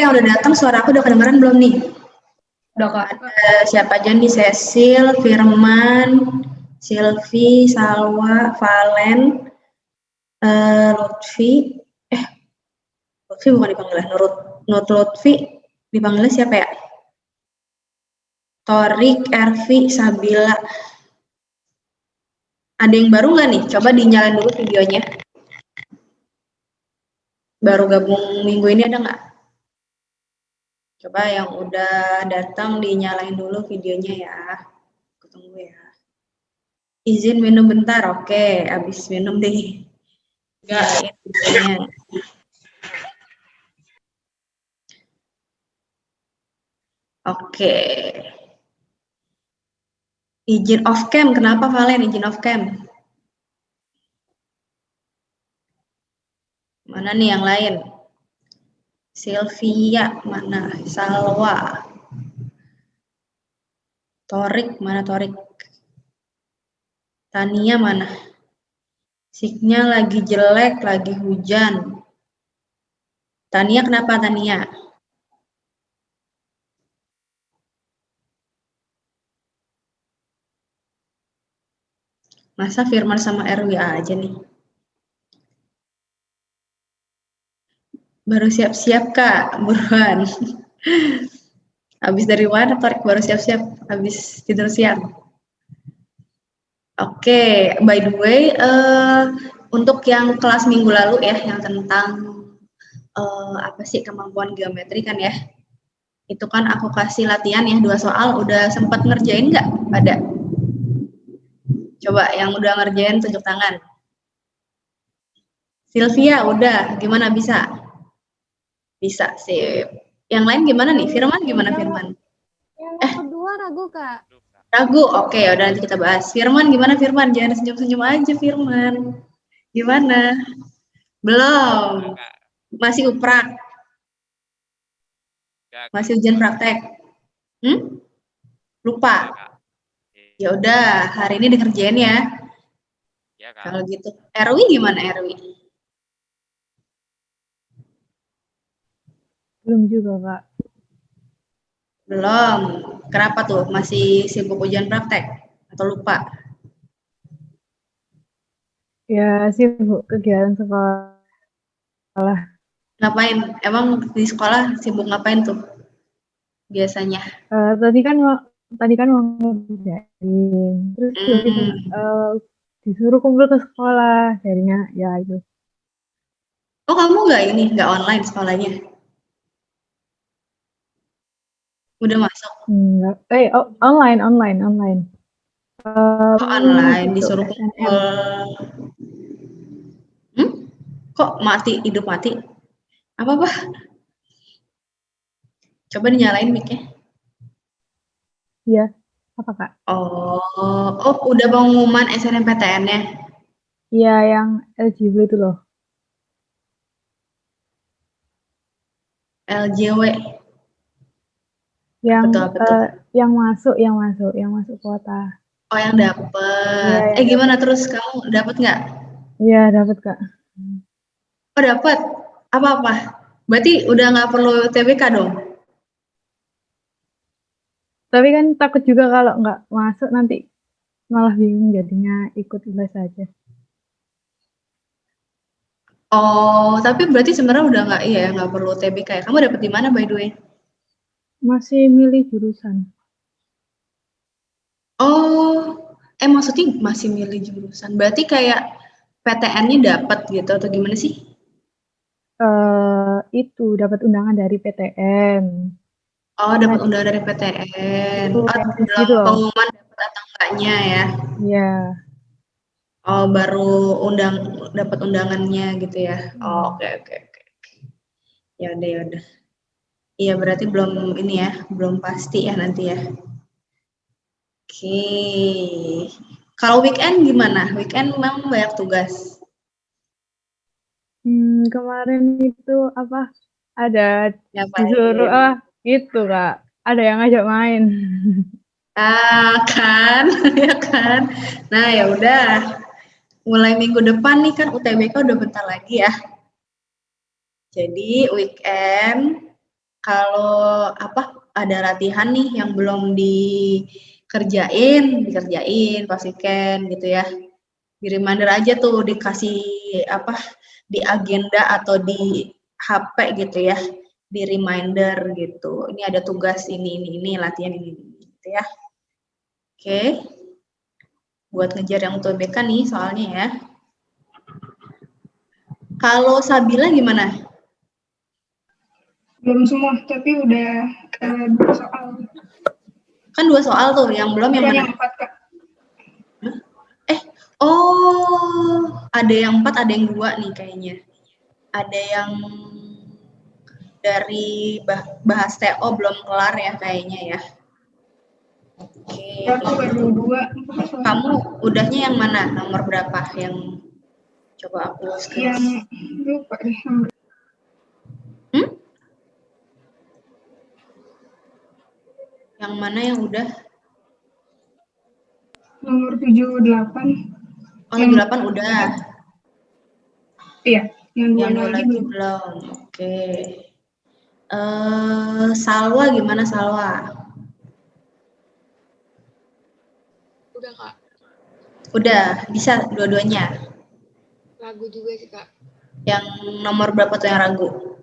yang udah datang, suara aku udah kedengeran belum nih? Udah Kak. Ada siapa aja nih? Cecil, Firman, Silvi, Salwa, Valen, Lutfi. Lutfi bukan dipanggilnya, Nut Lutfi dipanggilnya siapa ya? Torik, Ervi, Sabila. Ada yang baru nggak nih? Coba dinyalain dulu videonya. Baru gabung minggu ini ada nggak? Coba yang udah datang dinyalain dulu videonya ya. Aku tunggu ya. Izin minum bentar, oke. Abis minum deh. Nyalain videonya. Oke. Izin off cam, kenapa Valen izin off cam? Mana nih yang lain? Sylvia, mana? Salwa. Torik, mana Torik? Tania mana? Signal lagi jelek, lagi hujan. Tania kenapa Tania? Masa Firman sama Erwi aja nih? Baru siap-siap Kak, buruan. Habis dari mana Torik baru siap-siap? Habis tidur siang. Oke, by the way, untuk yang kelas minggu lalu ya, yang tentang apa sih kemampuan geometri kan ya, itu kan aku kasih latihan ya 2 soal, udah sempat ngerjain nggak pada? Coba yang udah ngerjain tunjuk tangan. Sylvia, udah, gimana bisa? Bisa sih. Yang lain gimana nih? Firman gimana Firman? Yang kedua ragu Kak. Ragu, oke, udah nanti kita bahas. Firman gimana Firman? Jangan senyum-senyum aja Firman. Gimana? Belum. Masih uprak. Masih ujian praktek. Lupa. Ya udah, hari ini dikerjain ya. Kalau gitu. Erwi gimana Erwi? Belum juga Kak. Belum. Kenapa tuh? Masih sibuk ujian praktek atau lupa? Ya sibuk kegiatan sekolah. Ngapain? Emang di sekolah sibuk ngapain tuh? Biasanya. Tadi kan mau ngerjain, terus disuruh kumpul ke sekolah, jadinya ya itu. Oh kamu nggak online sekolahnya? Udah masuk? Online. Online itu, disuruh SNM. kumpul. Kok hidup mati? Apa? Coba dinyalain mic-nya. Iya, apa Kak? Oh, udah pengumuman SNMPTN-nya? Iya, yang LGW itu loh. LJW. Yang apa tuh? yang masuk kuota. Oh, yang dapet. Ya, Gimana terus kamu dapet nggak? Iya, dapet Kak. Oh, dapet. Apa? Berarti udah nggak perlu TBK dong? Tapi kan takut juga kalau nggak masuk nanti malah bingung, jadinya ikut les aja. Oh, tapi berarti sebenarnya udah nggak perlu TBK ya? Kamu dapet di mana by the way? Masih milih jurusan. Oh, maksudnya masih milih jurusan. Berarti kayak PTN-nya dapat gitu atau gimana sih? Itu dapat undangan dari PTN. Oh, dapat undangan dari PTN. Itu Oh, teknis belum gitu loh. pengumuman dapat atau enggaknya ya? Iya. Oh, baru dapat undangannya gitu ya. Oh, oke. Ya udah. Iya, berarti belum ini ya, belum pasti ya nanti ya. Oke. Kalau weekend gimana? Weekend memang banyak tugas. Kemarin itu apa? Ada Ngapain? disuruh gitu Kak. Ada yang ngajak main. Kan, ya kan. Nah, ya udah. Mulai minggu depan nih kan UTBK udah bentar lagi ya. Jadi weekend kalau ada latihan nih yang belum dikerjain pastikan gitu ya. Di reminder aja tuh dikasih di agenda atau di HP gitu ya. Di reminder gitu. Ini ada tugas ini latihan ini gitu ya. Oke. Buat ngejar yang UTBK nih soalnya ya. Kalau Sabila gimana? Belum semua, tapi udah 2 soal. Kan 2 soal tuh, yang belum yang mana? Yang 4, Kak. Ada yang 4, ada yang 2 nih kayaknya. Ada yang dari bahas TO belum kelar ya kayaknya ya. Oke. Aku baru 2. Kamu udahnya yang mana? Nomor berapa? Yang coba aku screenshot. Yang lupa deh. Yang mana yang udah? Nomor 78. Oh, 78 udah. Iya, yang 2 lagi belum. Oke. Salwa gimana Salwa? Udah, Kak. Udah, bisa dua-duanya. Ragu juga sih, Kak. Yang nomor berapa tuh yang ragu?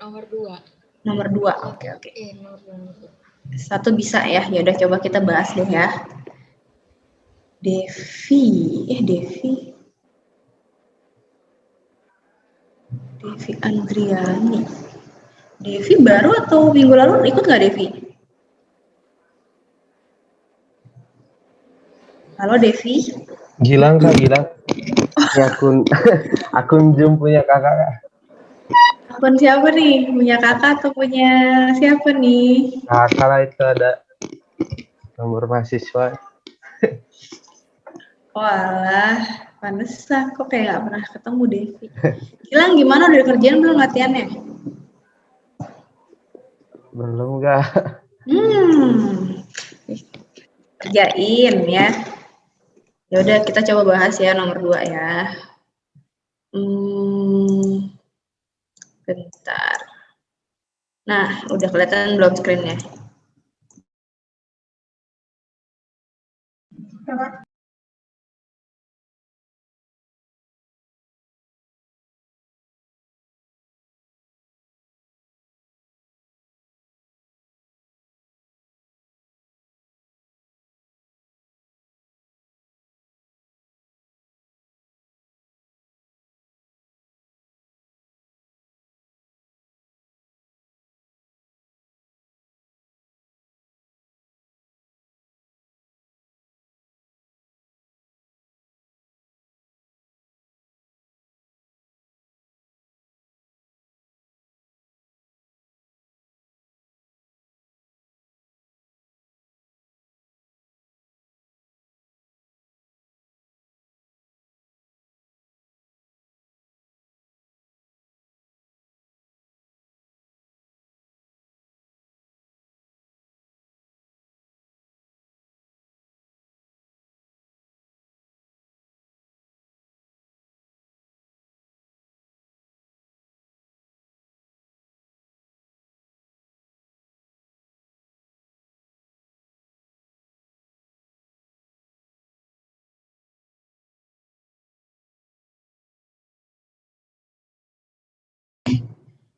Nomor 2. Nomor 2. Oke. Nomor 2. Satu bisa ya. Ya udah coba kita bahas deh ya. Devi Andriani. Devi baru atau minggu lalu ikut nggak Devi? Halo Devi. Gilang Kak, Gilang. Ini akun Zoom punya kakak. Akun siapa nih? Punya kakak atau punya siapa nih? Kakak lah itu ada nomor mahasiswa. Walah, pantesan kok kayak nggak pernah ketemu Devi. Gilang gimana, udah kerjaan belum latihannya? Belum Kak. Kerjain ya. Ya udah kita coba bahas ya nomor 2 ya. Bentar. Nah, udah kelihatan belum screen-nya?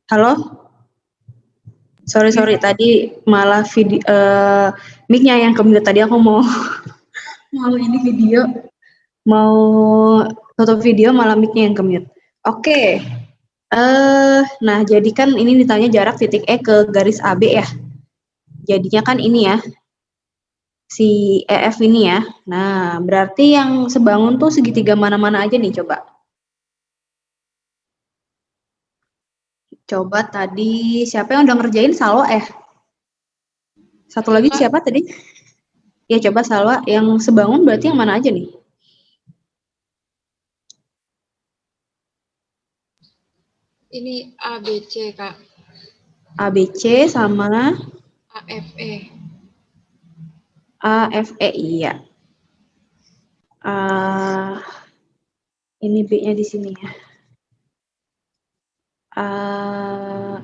Halo? Sorry, tadi malah video mic-nya yang ke-mute. Tadi aku mau ini video, mau tutup video malah mic-nya yang ke-mute. Oke. Nah, jadi kan ini ditanya jarak titik E ke garis AB ya. Jadinya kan ini ya, si EF ini ya. Nah, berarti yang sebangun tuh segitiga mana-mana aja nih, coba. Coba tadi, siapa yang udah ngerjain? Salwa Satu lagi siapa tadi? Ya, coba Salwa, yang sebangun berarti yang mana aja nih? Ini ABC, Kak. ABC sama? AFE. AFE, iya. Ini B-nya di sini ya.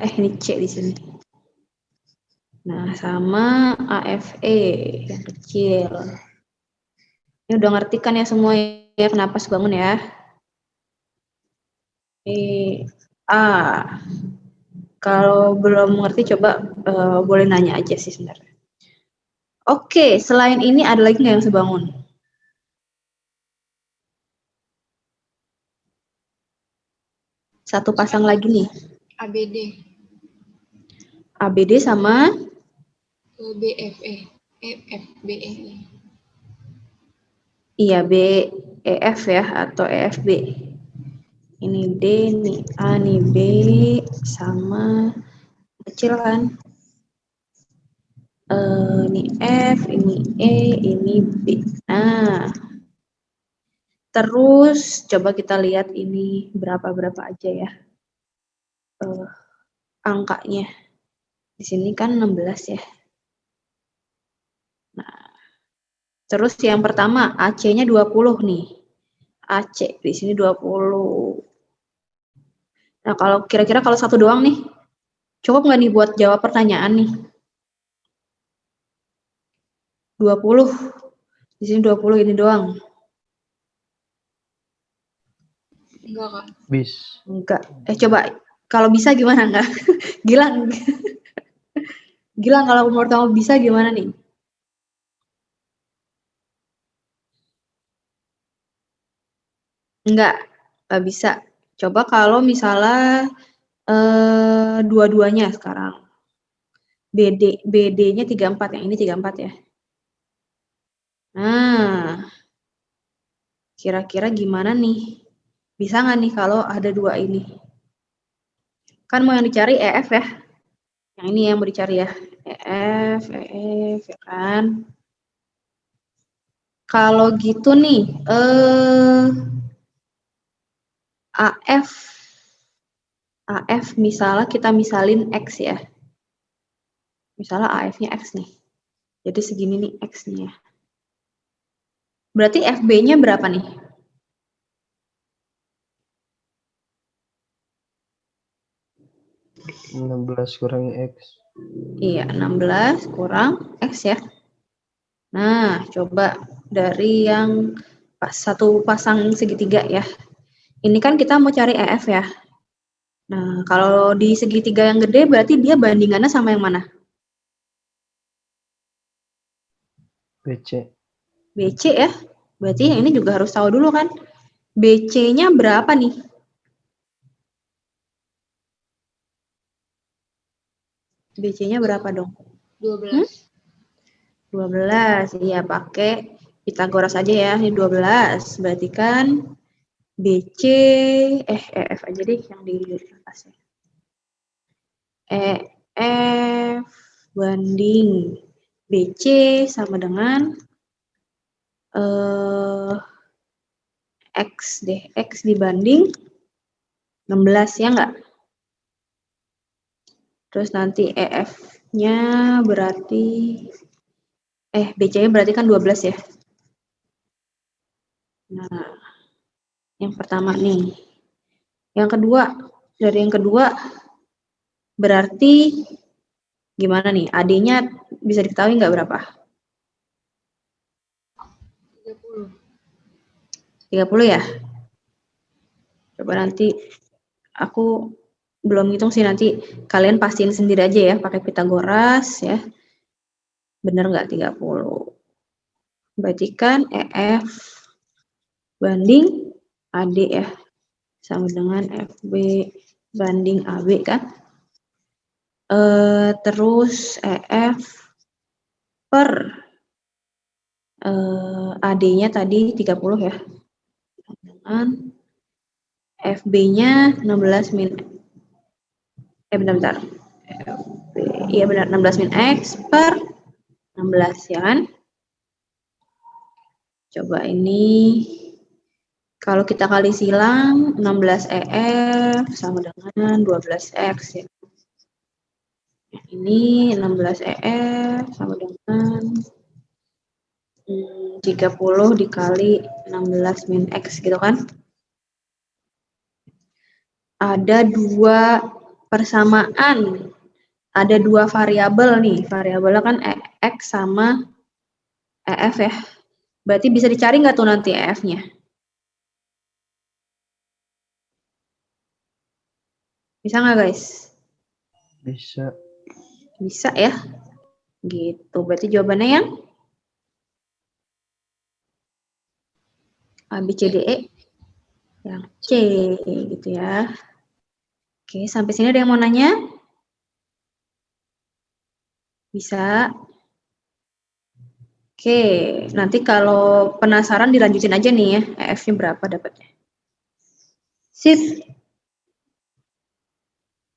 Ini C di sini. Nah, sama AFE yang kecil. Ini udah ngerti kan ya semua ya kenapa sebangun ya? A. Kalau belum ngerti coba boleh nanya aja sih sebenarnya. Oke, selain ini ada lagi nggak yang sebangun? Satu pasang lagi nih. ABD, ABD sama BFE, FBE. iya BEF ya atau EFB. Ini D, nih A, nih B sama kecil kan? Ini F, ini E, ini B. Nah, terus coba kita lihat ini berapa aja ya angkanya. Di sini kan 16 ya. Nah, terus yang pertama AC-nya 20 nih. AC di sini 20. Nah, kalau kira-kira kalau satu doang nih, cukup nggak nih buat jawab pertanyaan nih? 20. Di sini 20 ini doang. Enggak, Kak. Bis. Enggak. Coba kalau bisa gimana enggak? Gilang. Gilang kalau menurut kamu bisa gimana nih? Enggak bisa. Coba kalau misalnya dua-duanya sekarang. BD-nya 34, yang ini 34 ya. Nah, kira-kira gimana nih? Bisa nggak nih kalau ada dua ini? Kan mau yang dicari EF ya. Yang ini yang mau dicari ya. EF ya kan. Kalau gitu nih, AF misalnya kita misalin X ya. Misalnya AF-nya X nih. Jadi segini nih X-nya. Berarti FB-nya berapa nih? Enam belas kurang X. Iya, 16 kurang X ya. Nah, coba dari yang satu pasang segitiga ya. Ini kan kita mau cari EF ya. Nah, kalau di segitiga yang gede berarti dia bandingannya sama yang mana? BC. BC ya. Berarti yang ini juga harus tahu dulu kan. BC-nya berapa nih? BC-nya berapa dong? 12. 12. Iya, pakai Pitagoras aja ya. Ini 12. Berarti kan BC EF aja deh yang di atasnya. EF banding BC sama dengan X deh. X dibanding 16 ya enggak? Terus nanti EF-nya berarti BC-nya berarti kan 12 ya. Nah, yang pertama nih. Yang kedua, dari yang kedua berarti gimana nih? AD-nya bisa diketahui nggak berapa? 30. 30 ya? Coba nanti aku belum hitung sih, nanti kalian pastiin sendiri aja ya pakai Pitagoras ya. Bener nggak 30? Berarti kan EF banding AD ya. Sama dengan FB banding AB kan. Terus EF per AD-nya tadi 30 ya. Dengan FB-nya 16 min bentar. FB, iya benar 16 min X per 16 ya kan. Coba ini kalau kita kali silang 16 EF sama dengan 12 X ya. Ini 16 EF sama dengan 30 dikali 16 min X gitu kan. Ada dua persamaan ada 2 variabel nih, variabelnya kan X sama EF ya. Berarti bisa dicari nggak tuh nanti EF-nya? Bisa nggak guys? Bisa. Bisa ya? Gitu, berarti jawabannya yang A, B, C, D, E. Yang C, gitu ya. Oke, sampai sini ada yang mau nanya? Bisa? Oke, nanti kalau penasaran dilanjutin aja nih ya, EF-nya berapa dapatnya. Sip.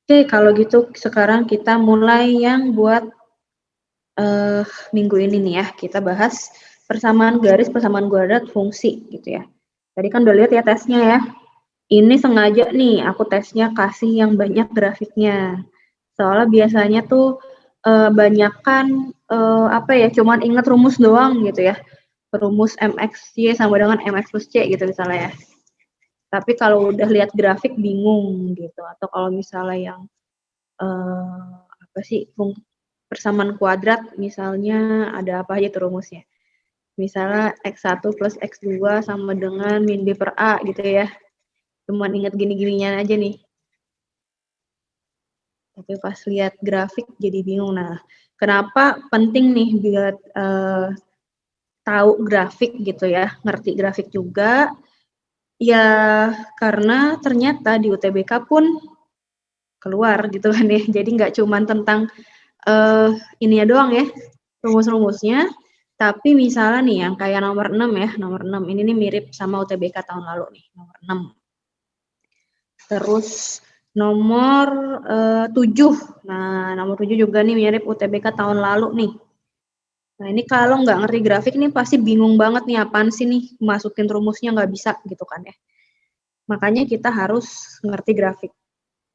Oke, kalau gitu sekarang kita mulai yang buat minggu ini nih ya. Kita bahas persamaan garis, persamaan kuadrat, fungsi gitu ya. Tadi kan udah lihat ya tesnya ya. Ini sengaja nih aku tesnya kasih yang banyak grafiknya. Soalnya biasanya tuh banyakan apa ya, cuman inget rumus doang gitu ya. Rumus MX-Y sama dengan MX plus C gitu misalnya ya. Tapi kalau udah lihat grafik bingung gitu. Atau kalau misalnya yang apa sih, persamaan kuadrat misalnya ada apa aja tuh rumusnya. Misalnya X1 plus X2 sama dengan min B per A gitu ya. Cuman inget gini-gininya aja nih. Tapi pas lihat grafik jadi bingung. Nah, kenapa penting nih biar tahu grafik gitu ya, ngerti grafik juga. Ya, karena ternyata di UTBK pun keluar gitu kan ya. Jadi nggak cuman tentang ini ya doang ya, rumus-rumusnya. Tapi misalnya nih yang kayak nomor 6 ya, nomor 6 ini nih mirip sama UTBK tahun lalu nih, nomor 6. Terus nomor 7. Nah, nomor 7 juga nih mirip UTBK tahun lalu nih. Nah, ini kalau nggak ngerti grafik nih pasti bingung banget nih apaan sih nih, masukin rumusnya nggak bisa gitu kan ya. Makanya kita harus ngerti grafik.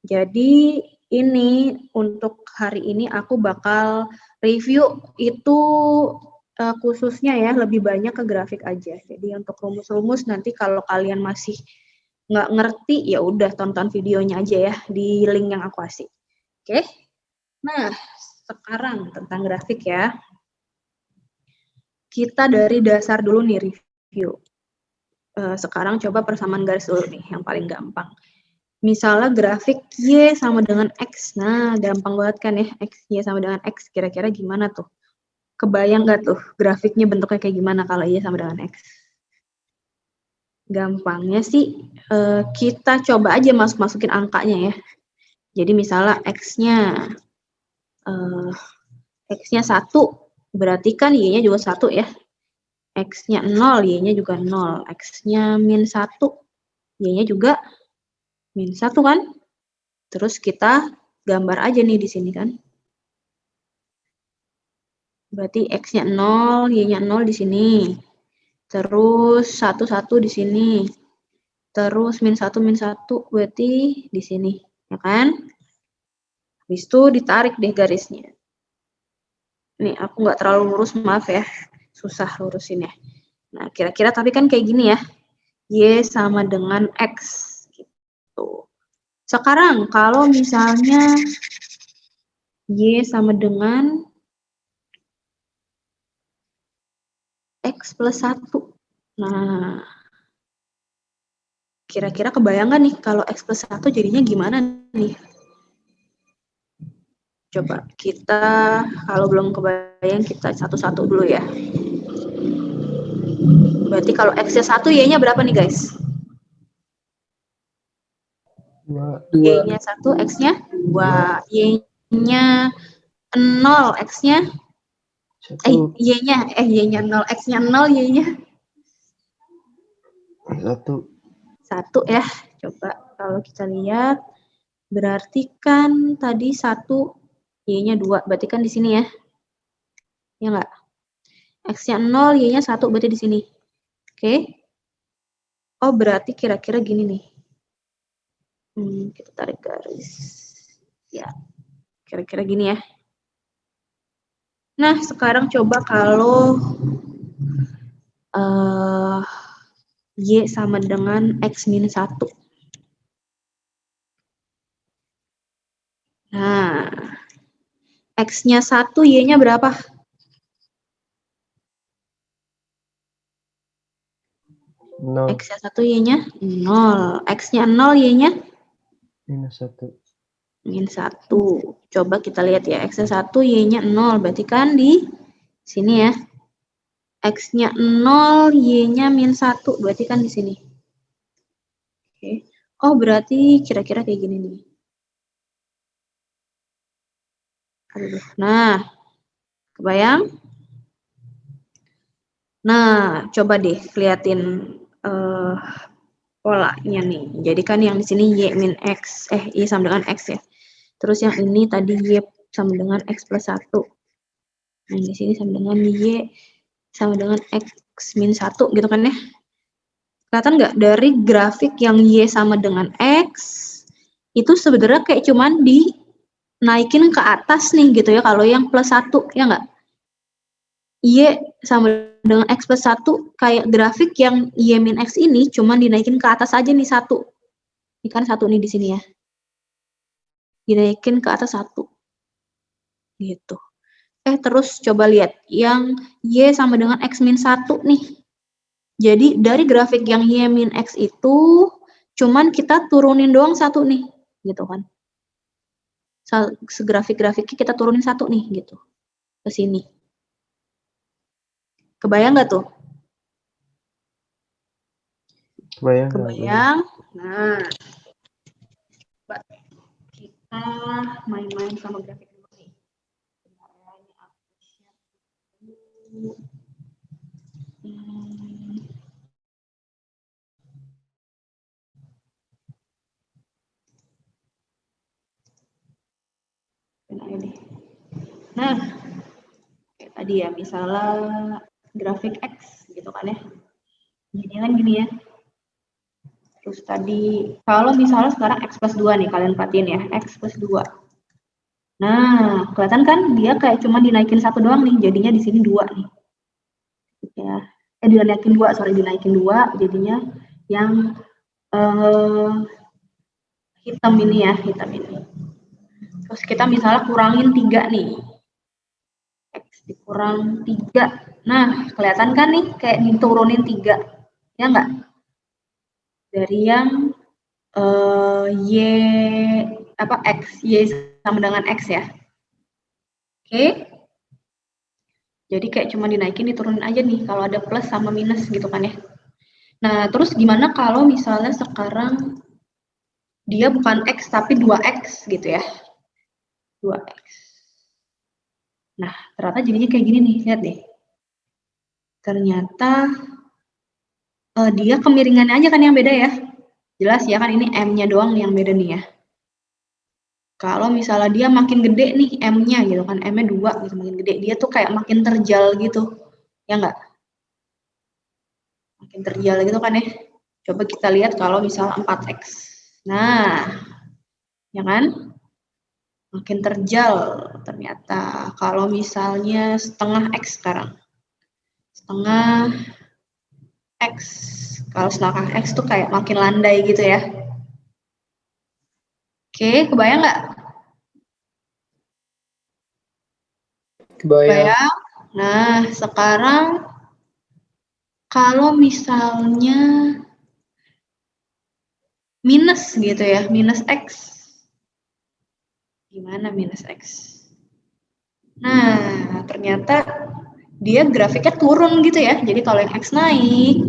Jadi ini untuk hari ini aku bakal review itu khususnya ya lebih banyak ke grafik aja. Jadi untuk rumus-rumus nanti kalau kalian masih nggak ngerti ya udah tonton videonya aja ya di link yang aku kasih. Oke? Nah, sekarang tentang grafik ya. Kita dari dasar dulu nih review. Sekarang coba persamaan garis dulu nih yang paling gampang. Misalnya grafik Y sama dengan X. Nah, gampang banget kan ya, X, Y sama dengan X. Kira-kira gimana tuh? Kebayang nggak tuh grafiknya bentuknya kayak gimana kalau Y sama dengan X? Gampangnya sih kita coba aja masukin angkanya ya. Jadi misalnya X-nya 1, berarti kan Y-nya juga 1 ya. X-nya 0, Y-nya juga 0. X-nya min 1, Y-nya juga min 1 kan? Terus kita gambar aja nih di sini kan. Berarti X-nya 0, Y-nya 0 di sini. Terus 1, 1 di sini. Terus min 1 berarti di sini. Ya kan? Habis itu ditarik deh garisnya. Nih, aku nggak terlalu lurus, maaf ya. Susah lurusinnya. Nah, kira-kira tapi kan kayak gini ya. Y sama dengan X. Gitu. Sekarang, kalau misalnya Y sama dengan X plus 1. Nah, kira-kira kebayang nggak nih kalau X plus 1 jadinya gimana nih? Coba kita, kalau belum kebayang, kita satu-satu dulu ya. Berarti kalau X-nya 1, Y-nya berapa nih guys? 2. Y-nya 1, X-nya 2. Y-nya 0, X-nya Y-nya 0, X-nya 0, Y-nya 1. 1 ya. Coba kalau kita lihat, berarti kan tadi 1, Y-nya 2, berarti kan di sini ya. Ya nggak? X-nya 0, Y-nya 1, berarti di sini. Oke. Oh, berarti kira-kira gini nih. Kita tarik garis. Ya, kira-kira gini ya. Nah, sekarang coba kalau Y sama dengan X min 1. Nah, X-nya 1, Y-nya berapa? Nol X-nya 1, Y-nya 0. X-nya 0, Y-nya minus 1. min 1. Coba kita lihat ya, X-nya 1, Y-nya 0. Berarti kan di sini ya. X-nya 0, Y-nya min 1. Berarti kan di sini. Oke. Oh, berarti kira-kira kayak gini nih. Aduh. Nah, kebayang? Nah, coba deh keliatin polanya nih. Jadi kan yang di sini Y min X, Y sama dengan X ya. Terus yang ini tadi Y sama dengan X plus 1. Nah, di sini sama dengan Y sama dengan X min 1 gitu kan ya. Kelihatan nggak dari grafik yang Y sama dengan X, itu sebenarnya kayak cuman dinaikin ke atas nih gitu ya, kalau yang plus 1, ya nggak? Y sama dengan X plus 1, kayak grafik yang Y min X ini cuman dinaikin ke atas aja nih 1. Ini kan 1 nih di sini ya. Dinaikin ke atas 1. Gitu. Terus coba lihat yang Y sama dengan X min 1 nih. Jadi dari grafik yang Y min X itu cuman kita turunin doang 1 nih, gitu kan. Grafik-grafiknya kita turunin 1 nih, gitu. Ke sini. Kebayang nggak tuh? Kebayang. Nah, coba kita main-main sama grafik dulu nih. Nah, kayak tadi ya, misalnya grafik X gitu kan ya. Jadi kan gini ya. Terus tadi, kalau misalnya sekarang X plus 2 nih, kalian perhatiin ya, X plus 2. Nah, kelihatan kan dia kayak cuma dinaikin 1 doang nih, jadinya di sini 2 nih. Ya, dinaikin 2, dinaikin 2, jadinya yang hitam ini ya, hitam ini. Terus kita misalnya kurangin 3 nih. X dikurang 3. Nah, kelihatan kan nih kayak diturunin 3. Ya enggak? Dari yang Y sama dengan X ya. Oke. Jadi kayak cuma dinaikin, diturunin aja nih kalau ada plus sama minus gitu kan ya. Nah, terus gimana kalau misalnya sekarang dia bukan X tapi 2X gitu ya. 2X. Nah, ternyata jadinya kayak gini nih, lihat deh. Ternyata dia kemiringannya aja kan yang beda ya. Jelas ya kan, ini M-nya doang yang beda nih ya. Kalau misalnya dia makin gede nih M-nya gitu kan, M-nya 2 gitu, makin gede, dia tuh kayak makin terjal gitu. Ya enggak? Makin terjal gitu kan ya. Coba kita lihat kalau misalnya 4X. Nah, ya kan? Makin terjal ternyata. Kalau misalnya setengah X sekarang. Setengah X. Kalau setengah X tuh kayak makin landai gitu ya. Oke, kebayang nggak? Kebayang. Nah, sekarang kalau misalnya minus gitu ya, minus X. Gimana minus X? Nah, ternyata dia grafiknya turun gitu ya. Jadi kalau yang X naik,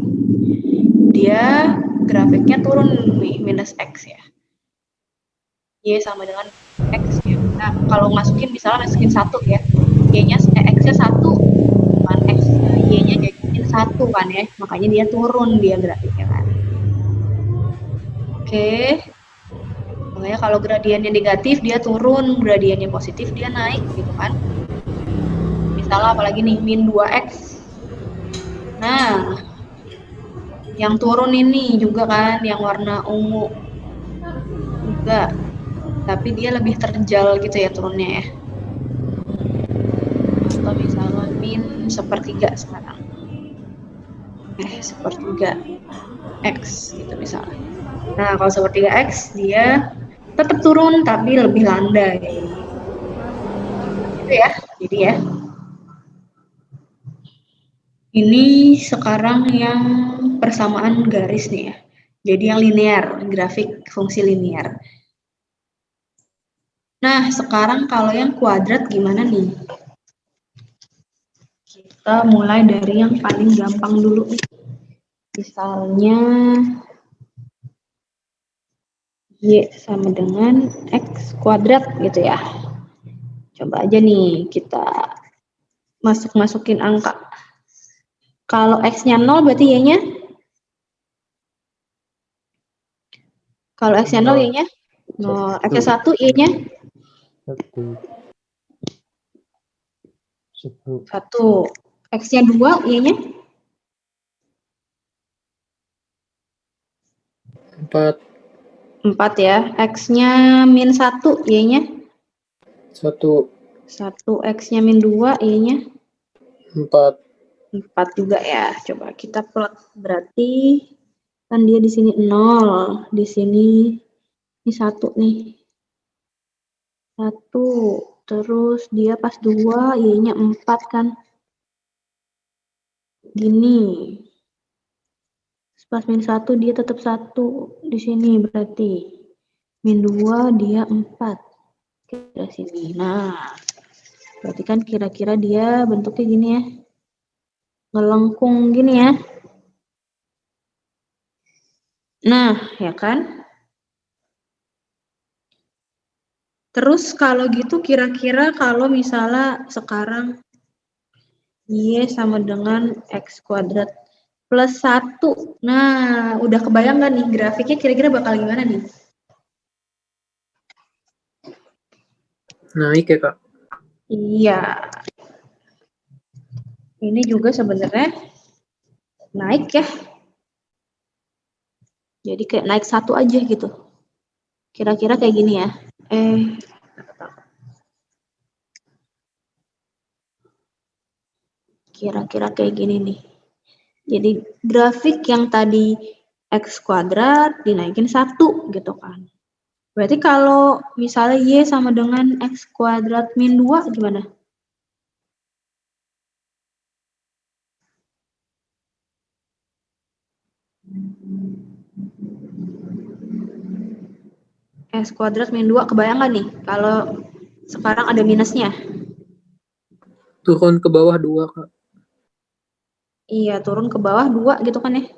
dia grafiknya turun nih, minus X ya. Y sama dengan X ya. Nah, kalau masukin misalnya masukin 1 ya. Y-nya X-nya 1, kan X Y-nya jadi 1 kan ya. Makanya dia turun dia grafiknya kan. Oke. Makanya kalau gradiennya negatif dia turun, gradiennya positif dia naik gitu kan. Misalnya apalagi nih min 2X. Nah, yang turun ini juga kan yang warna ungu juga, tapi dia lebih terjal gitu ya turunnya ya. Atau misalnya min 1/3 sekarang, 1/3 X gitu misalnya. Nah, kalau 1/3 X dia tetap turun tapi lebih landai. Itu ya. Jadi ya. Ini sekarang yang persamaan garis nih ya. Jadi yang linear, grafik fungsi linear. Nah, sekarang kalau yang kuadrat gimana nih? Kita mulai dari yang paling gampang dulu nih. Misalnya Y sama dengan X kuadrat gitu ya. Coba aja nih kita masukin angka. Kalau X-nya 0 berarti Y-nya? Kalau X-nya 0, Y-nya? 0. X-nya 1, Y-nya? 1. X-nya 2, Y-nya? 4. 4 ya. X-nya min 1, Y-nya? 1. 1. X-nya min 2, Y-nya? 4. 4 juga ya. Coba kita plot. Berarti kan dia di sini 0. Di sini ini 1 nih. 1. Terus dia pas 2, Y-nya 4 kan. Gini. Pas min 1 dia tetap 1 di sini berarti. Min 2 dia 4. Kira sini. Nah, berarti kan kira-kira dia bentuknya gini ya. Ngelengkung gini ya. Nah, ya kan? Terus kalau gitu kira-kira kalau misalnya sekarang Y sama dengan X kuadrat plus 1. Nah, udah kebayang nggak nih grafiknya kira-kira bakal gimana nih? Naik ya, Kak? Iya. Ini juga sebenarnya naik ya. Jadi kayak naik 1 aja gitu. Kira-kira kayak gini ya. Kira-kira kayak gini nih. Jadi grafik yang tadi X kuadrat dinaikin 1 gitu kan. Berarti kalau misalnya Y sama dengan X kuadrat min 2 gimana? X kuadrat min 2 kebayang nggak nih kalau sekarang ada minusnya? Turun ke bawah 2, Kak. Iya, turun ke bawah 2 gitu kan ya.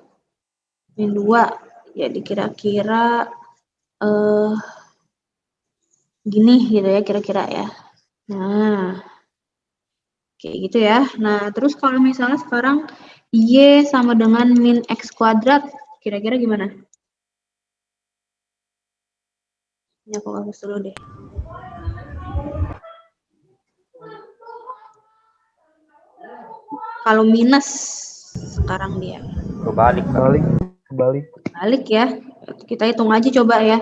Min 2. Jadi kira-kira gini gitu ya kira-kira ya. Nah, kayak gitu ya. Nah, terus kalau misalnya sekarang Y sama dengan min X kuadrat, kira-kira gimana? Ini aku hapus dulu deh. Kalau minus sekarang dia. Kebalik. Balik ya. Kita hitung aja coba ya.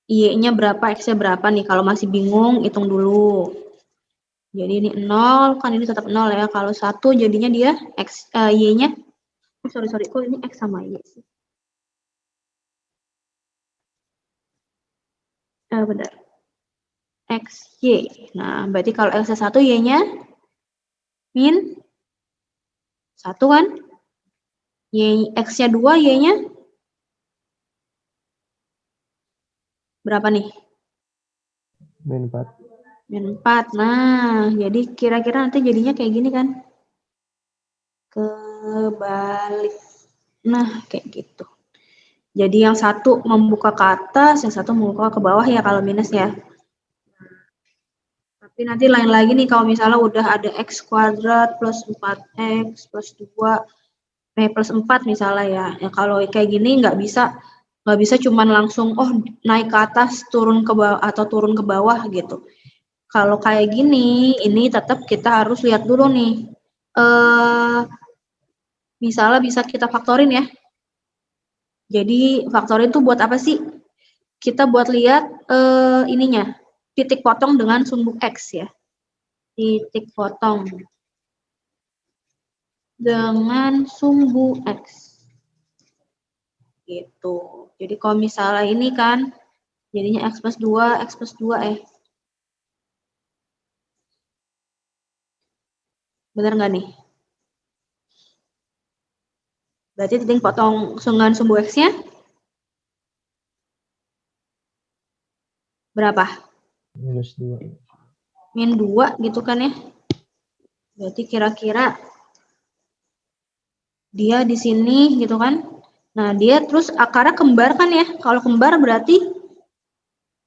Y-nya berapa, X-nya berapa nih. Kalau masih bingung, hitung dulu. Jadi ini 0, kan ini tetap 0 ya. Kalau 1 jadinya dia Y-nya. Sorry. Kok ini X sama Y sih? Benar. XY. Nah, berarti kalau X-nya 1, Y-nya min 1 kan? X-nya 2, Y-nya berapa nih? Min 4. Min 4. Nah, jadi kira-kira nanti jadinya kayak gini kan? Kebalik. Nah, kayak gitu. Jadi yang satu membuka ke atas, yang satu membuka ke bawah ya kalau minus ya. Tapi nanti lain lagi nih kalau misalnya udah ada X kuadrat plus 4X plus 2, plus 4 misalnya ya. Ya kalau kayak gini nggak bisa cuman langsung naik ke atas turun ke bawah atau turun ke bawah gitu. Kalau kayak gini, ini tetap kita harus lihat dulu nih. Misalnya bisa kita faktorin ya. Jadi faktorin itu buat apa sih? Kita buat lihat ininya, titik potong dengan sumbu X ya. Titik potong dengan sumbu X. Gitu. Jadi kalau misalnya ini kan, jadinya X plus 2, Bener nggak nih? Berarti titik potong dengan sumbu X-nya berapa? -2. Min 2 gitu kan ya. Berarti kira-kira dia di sini gitu kan. Nah, dia terus akarnya kembar kan ya. Kalau kembar berarti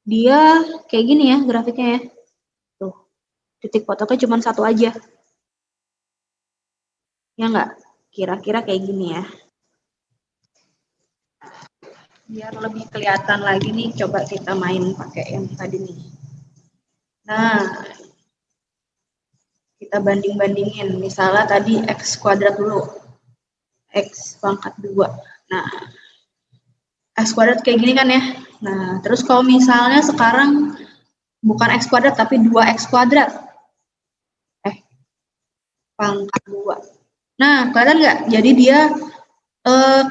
dia kayak gini ya grafiknya ya. Tuh, titik potongnya cuma satu aja. Ya nggak? Kira-kira kayak gini ya. Biar lebih kelihatan lagi nih, coba kita main pakai yang tadi nih. Nah, kita banding-bandingin. Misalnya tadi X kuadrat dulu. X pangkat 2. Nah, X kuadrat kayak gini kan ya. Nah, terus kalau misalnya sekarang bukan X kuadrat tapi 2X kuadrat. Pangkat 2. Nah, kelihatan nggak? Jadi dia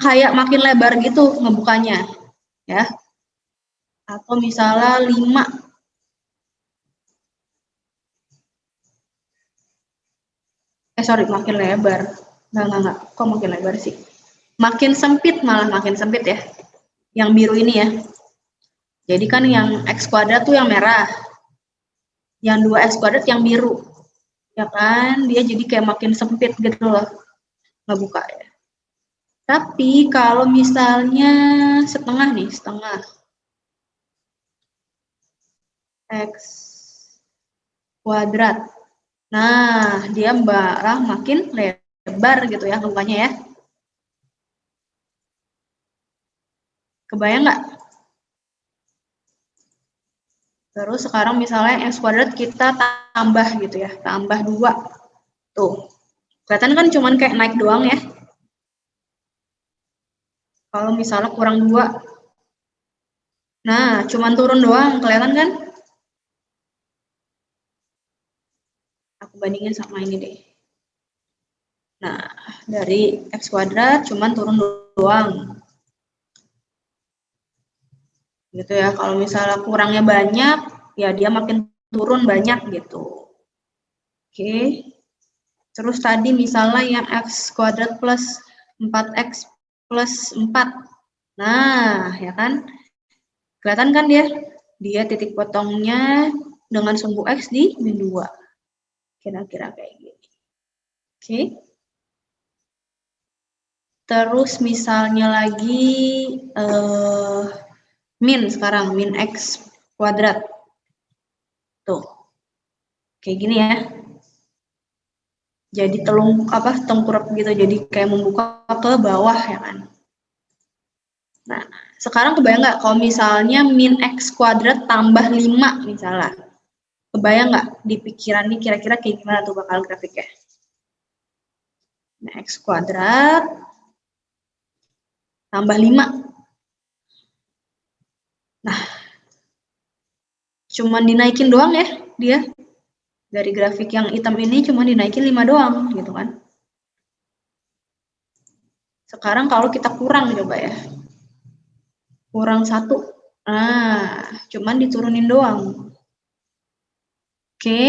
kayak makin lebar gitu ngebukanya. Ya. Atau misalnya 5. Sorry, makin lebar. Nggak. Kok makin lebar sih? Makin sempit, malah makin sempit ya. Yang biru ini ya. Jadi kan yang X kuadrat tuh yang merah. Yang 2X kuadrat yang biru. Ya kan? Dia jadi kayak makin sempit gitu loh. Ngebuka ya. Tapi kalau misalnya setengah nih, setengah. X kuadrat. Nah, dia malah makin lebar gitu ya ngebukanya ya. Kebayang nggak? Terus sekarang misalnya X kuadrat kita tambah gitu ya, tambah 2. Tuh, kelihatan kan cuman kayak naik doang ya. Kalau misalnya kurang 2. Nah, cuman turun doang, kelihatan kan? Aku bandingin sama ini deh. Nah, dari X kuadrat cuman turun doang. Gitu ya, kalau misalnya kurangnya banyak, ya dia makin turun banyak gitu. Oke. Terus tadi misalnya yang X kuadrat plus 4X plus 4. Nah, ya kan? Kelihatan kan dia? Dia titik potongnya dengan sumbu X di min 2. Kira-kira kayak gini. Oke. Terus misalnya lagi min sekarang, min X kuadrat. Tuh. Kayak gini ya. Jadi tengkurap gitu, jadi kayak membuka ke bawah ya kan. Nah, sekarang kebayang nggak kalau misalnya min X kuadrat tambah 5 misalnya. Kebayang nggak di pikiran nih kira-kira kayak gimana tuh bakal grafiknya? Nah, X kuadrat tambah 5. Nah, cuman dinaikin doang ya dia. Dari grafik yang hitam ini cuma dinaikin 5 doang gitu kan. Sekarang kalau kita kurang coba ya. Kurang 1. Nah, cuman diturunin doang. Oke,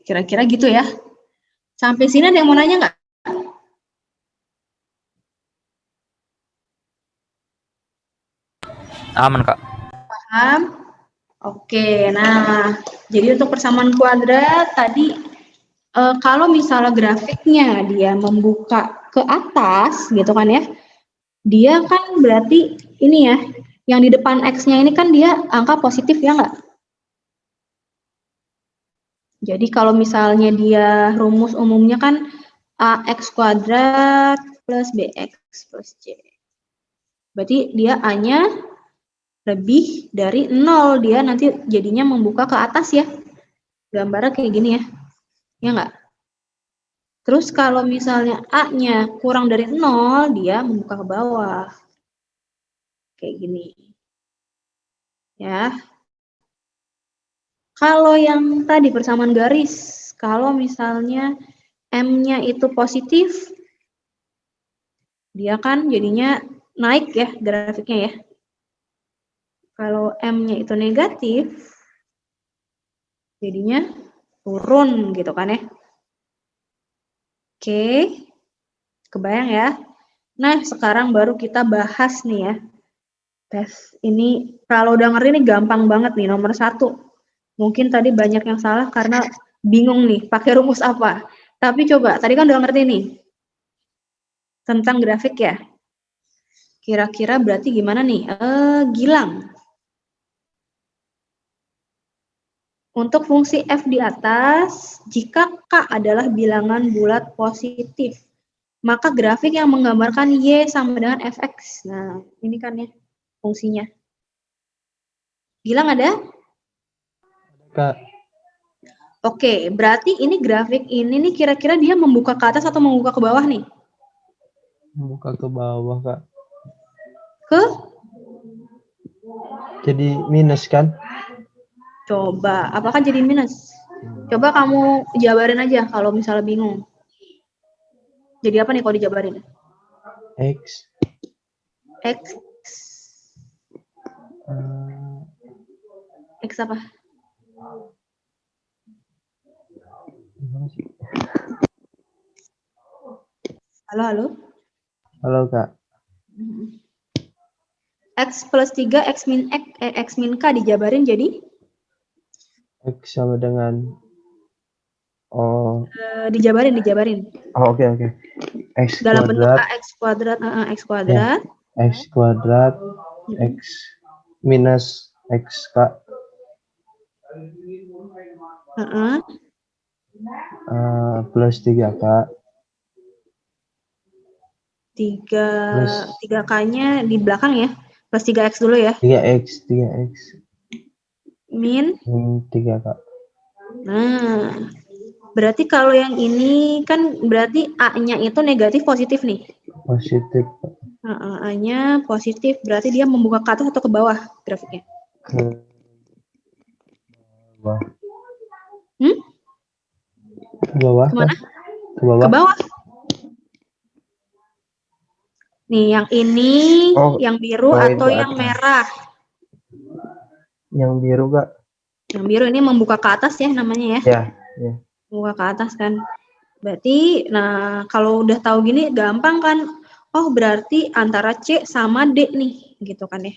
kira-kira gitu ya. Sampai sini ada yang mau nanya nggak? Aman, Kak. Paham? Oke, nah jadi untuk persamaan kuadrat tadi kalau misalnya grafiknya dia membuka ke atas gitu kan ya, dia kan berarti ini ya, yang di depan X-nya ini kan dia angka positif ya nggak? Jadi kalau misalnya dia rumus umumnya kan AX kuadrat plus BX plus C. Berarti dia A-nya lebih dari 0, dia nanti jadinya membuka ke atas ya. Gambarnya kayak gini ya. Ya nggak? Terus kalau misalnya A-nya kurang dari 0, dia membuka ke bawah. Kayak gini. Ya. Kalau yang tadi persamaan garis, kalau misalnya M-nya itu positif, dia kan jadinya naik ya grafiknya ya. Kalau M-nya itu negatif, jadinya turun gitu kan ya. Oke, kebayang ya. Nah, sekarang baru kita bahas nih ya. Tes ini kalau udah ngerti nih gampang banget nih nomor 1. Mungkin tadi banyak yang salah karena bingung nih pakai rumus apa. Tapi coba, tadi kan udah ngerti nih tentang grafik ya. Kira-kira berarti gimana nih? Gilang. Untuk fungsi f di atas, jika k adalah bilangan bulat positif, maka grafik yang menggambarkan y sama dengan fx. Nah, ini kan ya fungsinya. Gilang ada? Kak, Oke, berarti ini grafik ini nih kira-kira dia membuka ke atas atau membuka ke bawah nih? buka ke bawah, Kak. Ke? Jadi minus kan? Coba, apakah jadi minus? Coba kamu jabarin aja kalau misalnya bingung. Jadi apa nih kalau dijabarin? X. X. eh, X apa? gimana sih? Halo, halo? Halo, Kak. X plus 3, X min K dijabarin jadi? X sama dengan oh Dijabarin. oke. X Dalam bentuk kuadrat AX kuadrat, X kuadrat. X kuadrat X minus X, Kak. Plus 3, Kak. 3 K-nya di belakang ya. Plus 3X dulu ya. 3X Min. 3, Kak. Nah, berarti kalau yang ini kan berarti A-nya itu negatif positif nih. Positif, Kak. A-nya positif, berarti dia membuka ke atas atau ke bawah grafiknya? Ke bawah. Ke bawah, Kemana? Kak? Ke bawah. Ke bawah. Nih, yang ini, yang biru atau yang merah? Yang biru, Kak. Yang biru ini membuka ke atas ya namanya ya. Ya. Membuka ke atas kan. Berarti, nah kalau udah tahu gini gampang kan. Oh berarti antara C sama D nih, gitu kan ya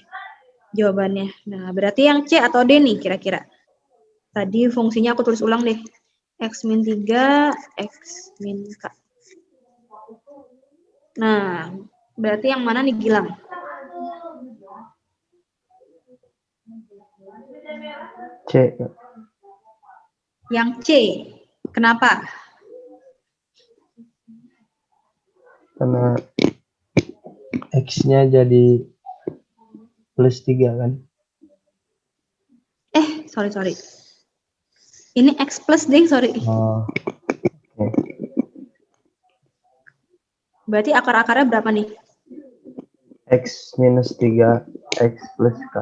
jawabannya. Nah berarti yang C atau D nih kira-kira. Tadi fungsinya aku tulis ulang deh. X min 3, X min K. Nah, berarti yang mana nih Gilang? C. Yang C. Kenapa? Karena X-nya jadi plus 3 kan? Sorry. Ini X plus deh, sorry. Oh. Berarti akar-akarnya berapa nih? X minus 3, X plus K.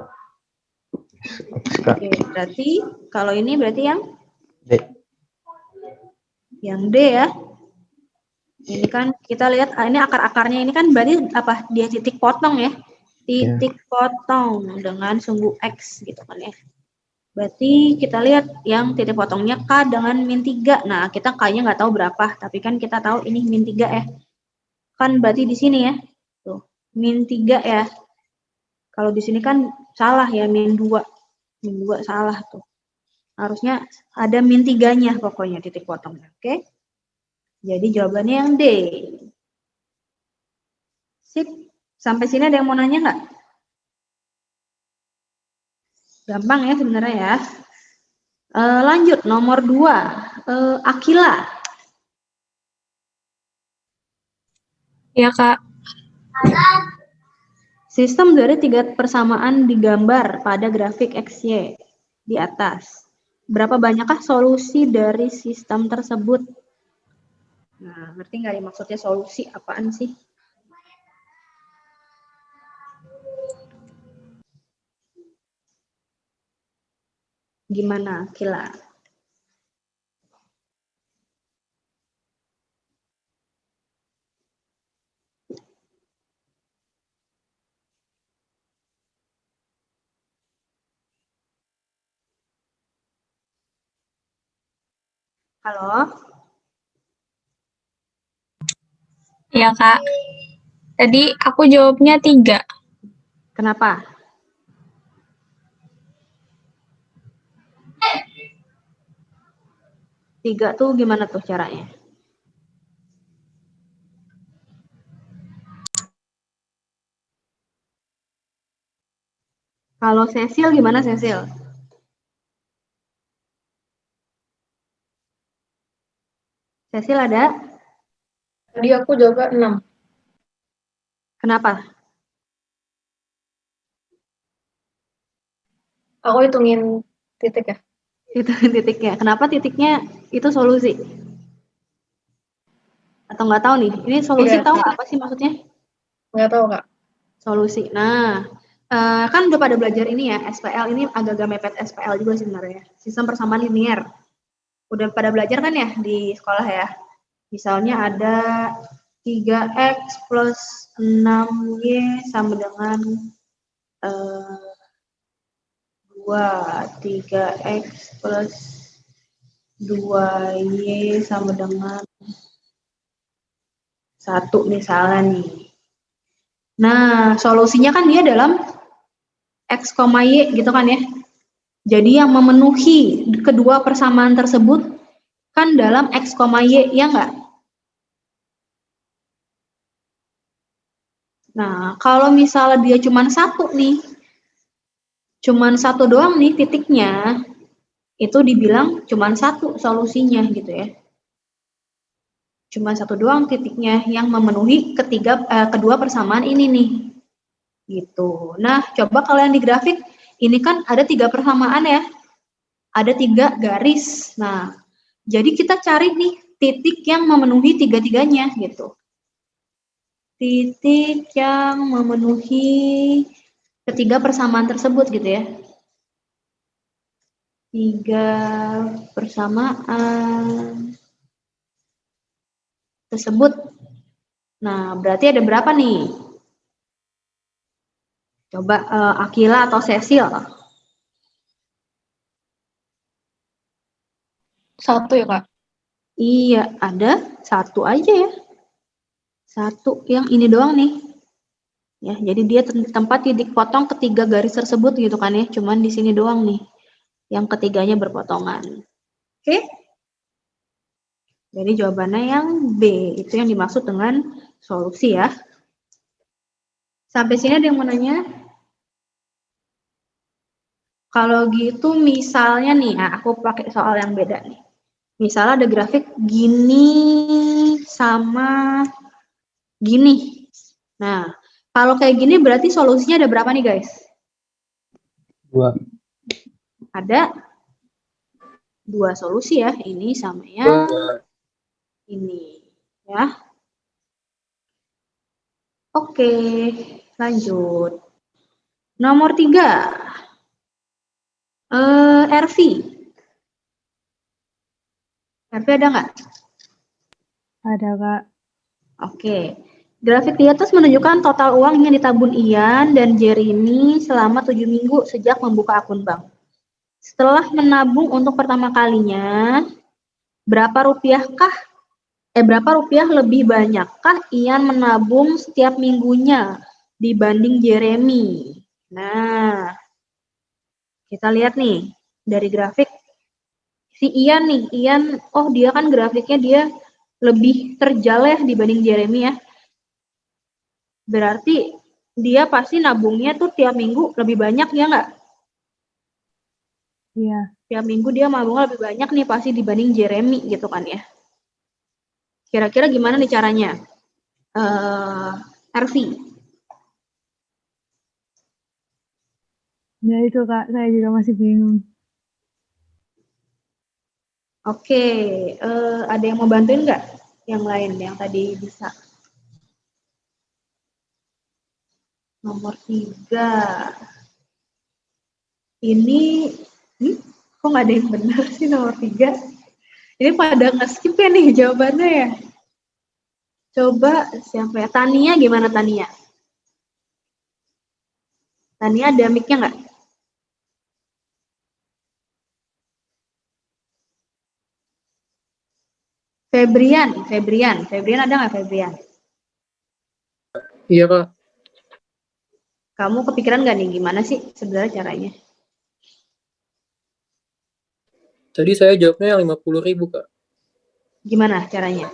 X, K. Oke, berarti kalau ini berarti yang? D. Yang D ya. Ini kan kita lihat ini akar-akarnya ini kan berarti apa? Dia titik potong ya. Titik potong dengan sumbu X gitu kan ya. Berarti kita lihat yang titik potongnya K dengan min 3. Nah, kita K-nya nggak tahu berapa, tapi kan kita tahu ini min 3 ya. Kan berarti di sini ya. Tuh, min 3 ya. Kalau di sini kan salah ya, min 2. Min 2 salah tuh. Harusnya ada min 3-nya pokoknya titik potongnya, oke? Jadi jawabannya yang D. Sip. Sampai sini ada yang mau nanya nggak? Gampang ya sebenarnya ya. Lanjut, nomor 2. Akila. Ya, Kak. Sistem dari 3 persamaan digambar pada grafik XY di atas. Berapa banyakkah solusi dari sistem tersebut? Nah, ngerti nggak ya maksudnya solusi apaan sih? Gimana, Kila? Halo? Iya, Kak. Tadi aku jawabnya 3. Kenapa? Tiga tuh gimana tuh caranya? Kalau Cecil gimana Cecil? Cecil ada? Tadi aku jawabnya 6. Kenapa? Aku hitungin titik ya. Itu titiknya. Kenapa titiknya itu solusi? Atau nggak tahu nih? Ini solusi Iya, tahu nggak apa sih maksudnya? nggak tahu, Kak. Solusi. Nah, kan udah pada belajar ini ya, SPL ini agak-agak mepet SPL juga sebenarnya. Sistem persamaan linear. Udah pada belajar kan ya di sekolah ya? Misalnya ada 3x plus 6y sama dengan 2. 3x plus 2y sama dengan 1 misalnya nih. Nah, solusinya kan dia dalam x, y gitu kan ya. Jadi yang memenuhi kedua persamaan tersebut kan dalam x, y, ya nggak? Nah, kalau misalnya dia cuma satu nih, cuma satu doang nih titiknya, itu dibilang cuma satu solusinya gitu ya. Cuma satu doang titiknya yang memenuhi kedua persamaan ini nih. Gitu. Nah, coba kalau yang di grafik, ini kan ada 3 persamaan ya. Ada 3 garis. Nah, jadi kita cari nih titik yang memenuhi tiga-tiganya gitu. Titik yang memenuhi ketiga persamaan tersebut gitu ya. 3 persamaan tersebut. Nah, berarti ada berapa nih? Coba Akila atau Cecil. 1 ya, Kak. Iya, ada 1 aja ya. 1 yang ini doang nih. Ya, jadi dia tempat titik potong ketiga garis tersebut gitu kan ya. Cuman di sini doang nih. Yang ketiganya berpotongan. Oke? Jadi jawabannya yang B. Itu yang dimaksud dengan solusi ya. Sampai sini ada yang mau nanya? Kalau gitu misalnya nih, nah aku pakai soal yang beda nih. Misalnya ada grafik gini sama gini. Nah, kalau kayak gini berarti solusinya ada berapa nih guys? 2. Ada 2 solusi ya, ini sama yang ini ya. Oke, lanjut. Nomor 3. RV. RV ada nggak? Ada, Kak. Oke. Grafik di atas menunjukkan total uang yang ditabung Ian dan Jeremy selama 7 minggu sejak membuka akun bank. Setelah menabung untuk pertama kalinya, berapa rupiah lebih banyakkah Ian menabung setiap minggunya dibanding Jeremy? Nah, kita lihat nih dari grafik si Ian nih. Dia kan grafiknya dia lebih terjal ya dibanding Jeremy ya. Berarti dia pasti nabungnya tuh tiap minggu lebih banyak ya nggak? Iya. Tiap minggu dia nabungnya lebih banyak nih pasti dibanding Jeremy gitu kan ya. Kira-kira gimana nih caranya? RV. Ya itu, Kak. Saya juga masih bingung. Oke, ada yang mau bantuin nggak? Yang lain yang tadi bisa. Nomor 3. Ini, kok nggak ada yang benar sih nomor 3? Ini pada nge-skip ya nih jawabannya ya. Coba siapa ya? Tania gimana Tania? Tania ada mic-nya nggak? Febrian ada nggak Febrian? Iya, Kak. Kamu kepikiran nggak nih gimana sih sebenarnya caranya? Tadi saya jawabnya yang 50.000, Kak. Gimana caranya?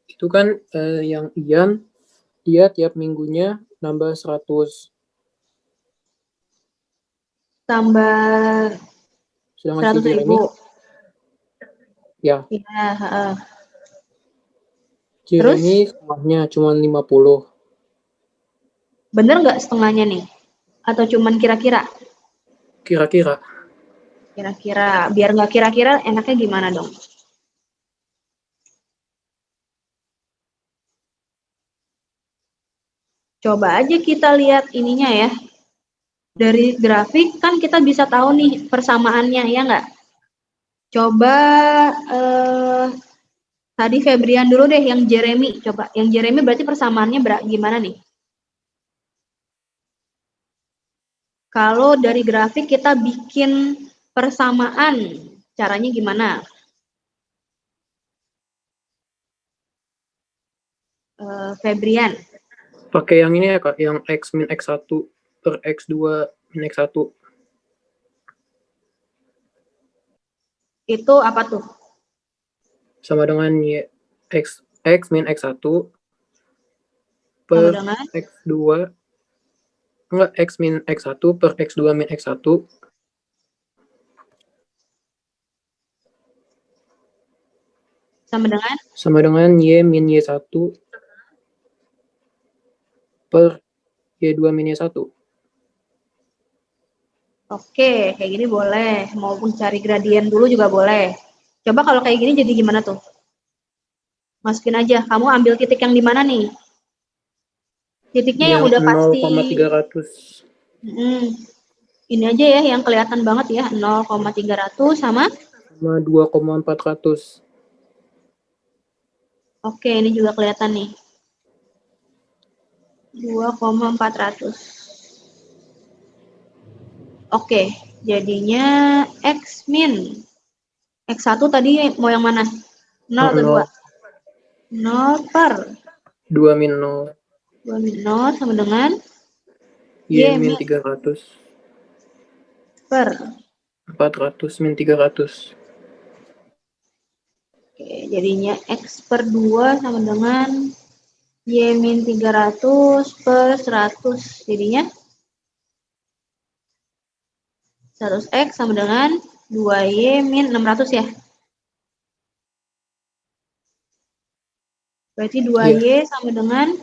Itu kan yang Ian, dia tiap minggunya nambah 100. Tambah Sedangkan si 100.000. Jeremy, ya, Iya, heeh. Jeremy setengahnya cuma 50. Bener nggak setengahnya nih? Atau cuman kira-kira? Kira-kira. Kira-kira. Biar nggak kira-kira, enaknya gimana dong? Coba aja kita lihat ininya ya. Dari grafik kan kita bisa tahu nih persamaannya, ya nggak? Coba tadi Febrian dulu deh, yang Jeremy. Coba, yang Jeremy berarti persamaannya gimana nih? Kalau dari grafik kita bikin persamaan, caranya gimana? Febrian. Pakai yang ini ya, Kak, yang X min X1 per X2 min X1. Itu apa tuh? Sama dengan X min X1 Sama per dengan? X2. Enggak, X min X1 per X2 min X1. Sama dengan? Sama dengan Y min Y1 per Y2 min Y1. Oke, kayak gini boleh. Maupun cari gradien dulu juga boleh. Coba kalau kayak gini jadi gimana tuh? Masukin aja. Kamu ambil titik yang di mana nih? Titiknya yang udah pasti. 0,300. Ini aja ya yang kelihatan banget ya. 0,300 sama? Sama 2,400. Oke, ini juga kelihatan nih. 2,400. Oke, jadinya X min. X1 tadi mau yang mana? 0 atau 2? 0 per 2 min 0. 2 min 0 sama dengan Y min 300 per 400 min 300. Oke, jadinya X per 2 sama dengan Y min 300 per 100. Jadinya 100X sama dengan 2Y min 600 ya. Berarti 2Y sama dengan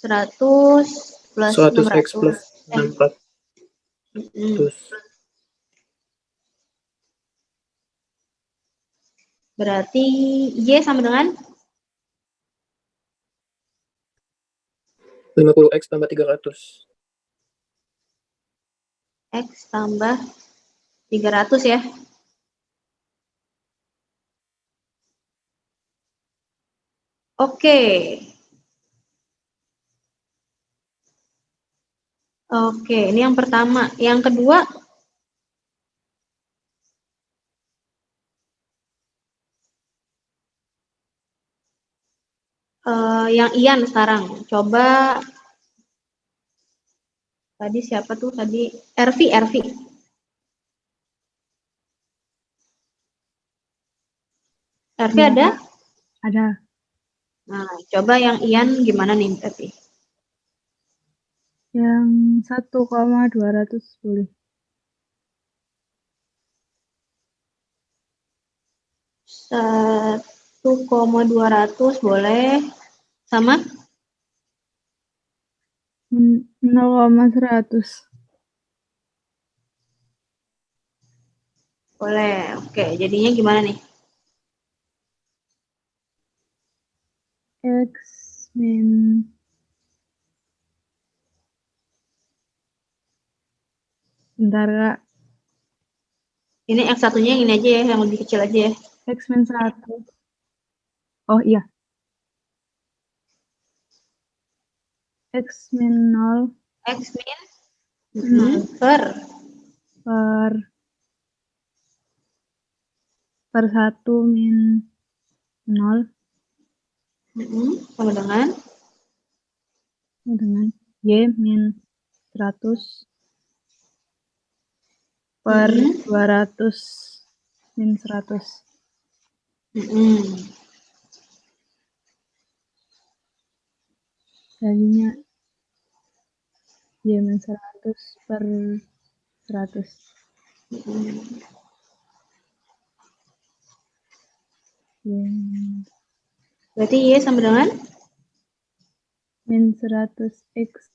100 plus 100X 600. plus 600. Berarti Y sama dengan 50X tambah 300. X tambah 300 ya. Oke. Oke, ini yang pertama. Yang kedua, yang Ian sekarang. Coba tadi siapa tuh tadi? RV. RV ada? Ada. Nah, coba yang Ian gimana nih berarti? Yang 1,200 boleh. 1,200 boleh. Sama? 0,100. Boleh. Oke, jadinya gimana nih? X min bentar, Kak. Ini X1-nya yang ini aja ya, yang lebih kecil aja ya. X min 1. Oh iya. X min 0 X min per 1 min 0 Sama dengan Y min 100 per 200 min 100. Jadinya Y min 100 per 100. Berarti Y sama dengan Min 100x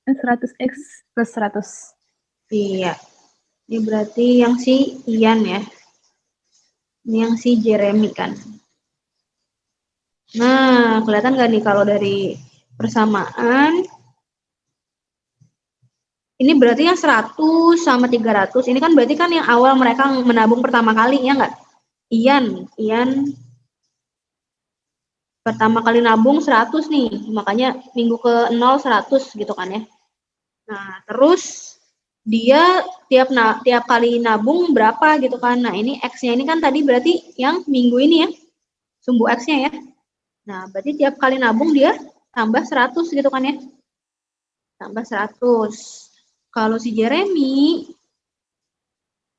100x plus 100. Iya. Ini berarti yang si Ian ya. Ini yang si Jeremy kan. Nah, kelihatan nggak nih kalau dari persamaan? Ini berarti yang 100 sama 300. Ini kan berarti kan yang awal mereka menabung pertama kali, ya nggak? Ian pertama kali nabung 100 nih. Makanya minggu ke 0 100 gitu kan ya. Nah, terus dia tiap kali nabung berapa gitu kan. Nah, ini X-nya ini kan tadi berarti yang minggu ini ya. Sumbu X-nya ya. Nah, berarti tiap kali nabung dia tambah 100 gitu kan ya. Tambah 100. Kalau si Jeremy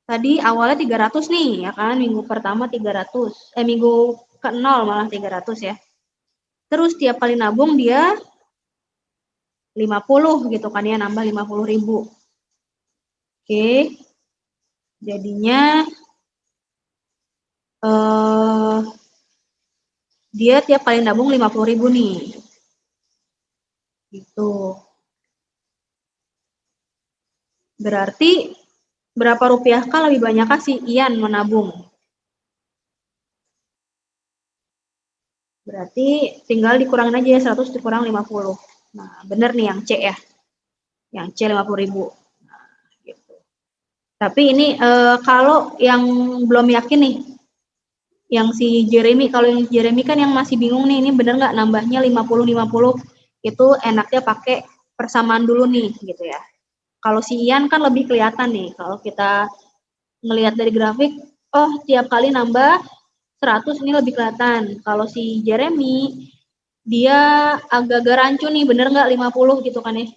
tadi awalnya 300 nih ya kan. Minggu pertama 300. Minggu ke 0 malah 300 ya. Terus tiap kali nabung dia 50 gitu kan ya, nambah 50.000. Oke. Jadinya dia tiap kali nabung 50.000 nih. Gitu. Berarti berapa rupiah kah lebih banyak si Ian menabung? Berarti tinggal dikurangin aja 100 dikurang 50. Nah, bener nih yang C ya. Yang C 50.000. Nah, gitu. Tapi ini kalau yang belum yakin nih, yang si Jeremy, kalau yang Jeremy kan yang masih bingung nih, ini bener nggak nambahnya 50-50, itu enaknya pakai persamaan dulu nih, gitu ya. Kalau si Ian kan lebih kelihatan nih, kalau kita ngelihat dari grafik, oh tiap kali nambah 100 ini lebih kelihatan. Kalau si Jeremy, dia agak-agak rancu nih, bener nggak 50 gitu kan ya.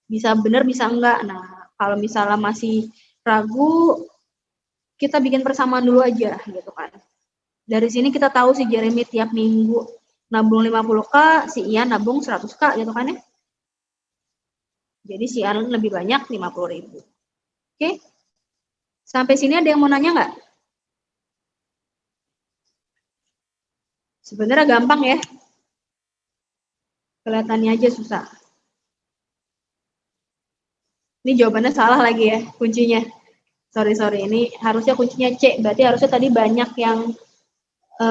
Bisa bener, bisa enggak. Nah, kalau misalnya masih ragu, kita bikin persamaan dulu aja gitu kan. Dari sini kita tahu si Jeremy tiap minggu nabung 50k, si Ian nabung 100k gitu kan ya. Jadi si Ian lebih banyak 50.000. Oke. Sampai sini ada yang mau nanya nggak? Sebenarnya gampang ya. Kelihatannya aja susah. Ini jawabannya salah lagi ya, kuncinya. Sorry, ini harusnya kuncinya C. Berarti harusnya tadi banyak yang,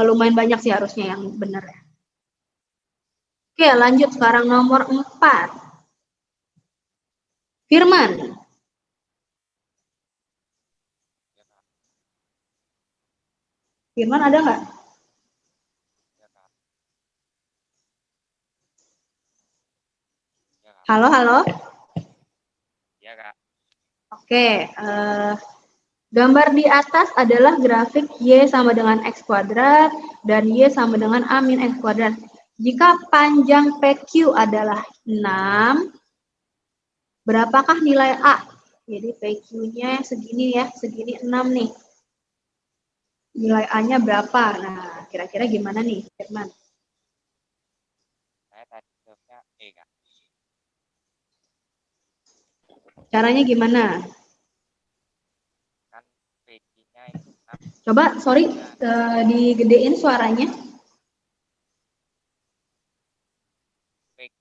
lumayan banyak sih harusnya yang benar ya. Oke, lanjut sekarang nomor 4. Firman. Firman ada nggak? Halo? Ya, Kak. Oke, gambar di atas adalah grafik Y sama dengan X kuadrat dan Y sama dengan A min X kuadrat. Jika panjang PQ adalah 6, berapakah nilai A? Jadi PQ-nya segini ya, segini 6 nih. Nilai A-nya berapa? Nah, kira-kira gimana nih, Firman? Saya tadi jawabnya E, Kak. Caranya gimana? Kan PG-nya itu 6. Coba, sorry, digedein suaranya.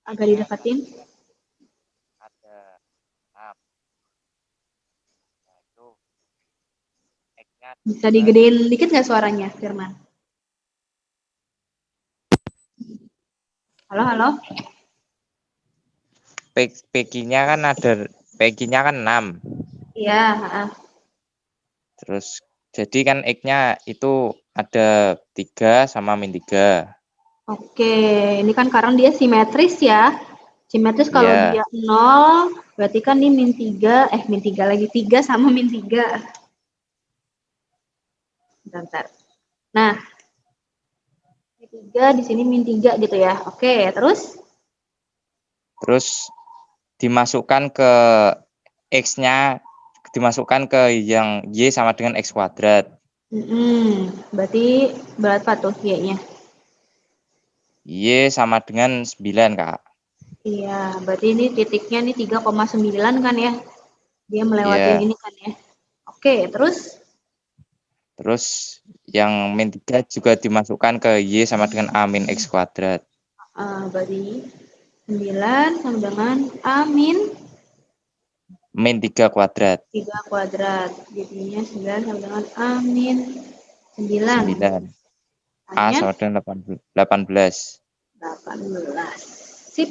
Agak dideketin. Ada 6. Nah, itu X-nya Bisa digedein dikit nggak suaranya, Firman? Halo? PG-nya kan ada, PG-nya kan 6. Iya, Terus jadi kan X-nya itu ada 3 sama min 3. Oke, ini kan karena dia simetris ya. Simetris kalau Iya. dia 0, berarti kan ini min 3 lagi 3 sama min 3. Bentar. Nah, -3 di sini -3 gitu ya. Oke, terus? Terus dimasukkan ke X-nya, dimasukkan ke yang Y sama dengan X kuadrat. Berarti berapa tuh Y-nya? Y sama dengan 9, Kak. Iya, berarti ini titiknya nih 3,9 kan ya? Dia melewati Iya. ini kan ya? Oke, terus? Terus yang -3 juga dimasukkan ke Y sama dengan A min X kuadrat. Berarti 9 sama dengan A min -3 kuadrat. 3 kuadrat. Jadinya 9 sama dengan A min 9. 9. A sama dengan 18. 18. Sip.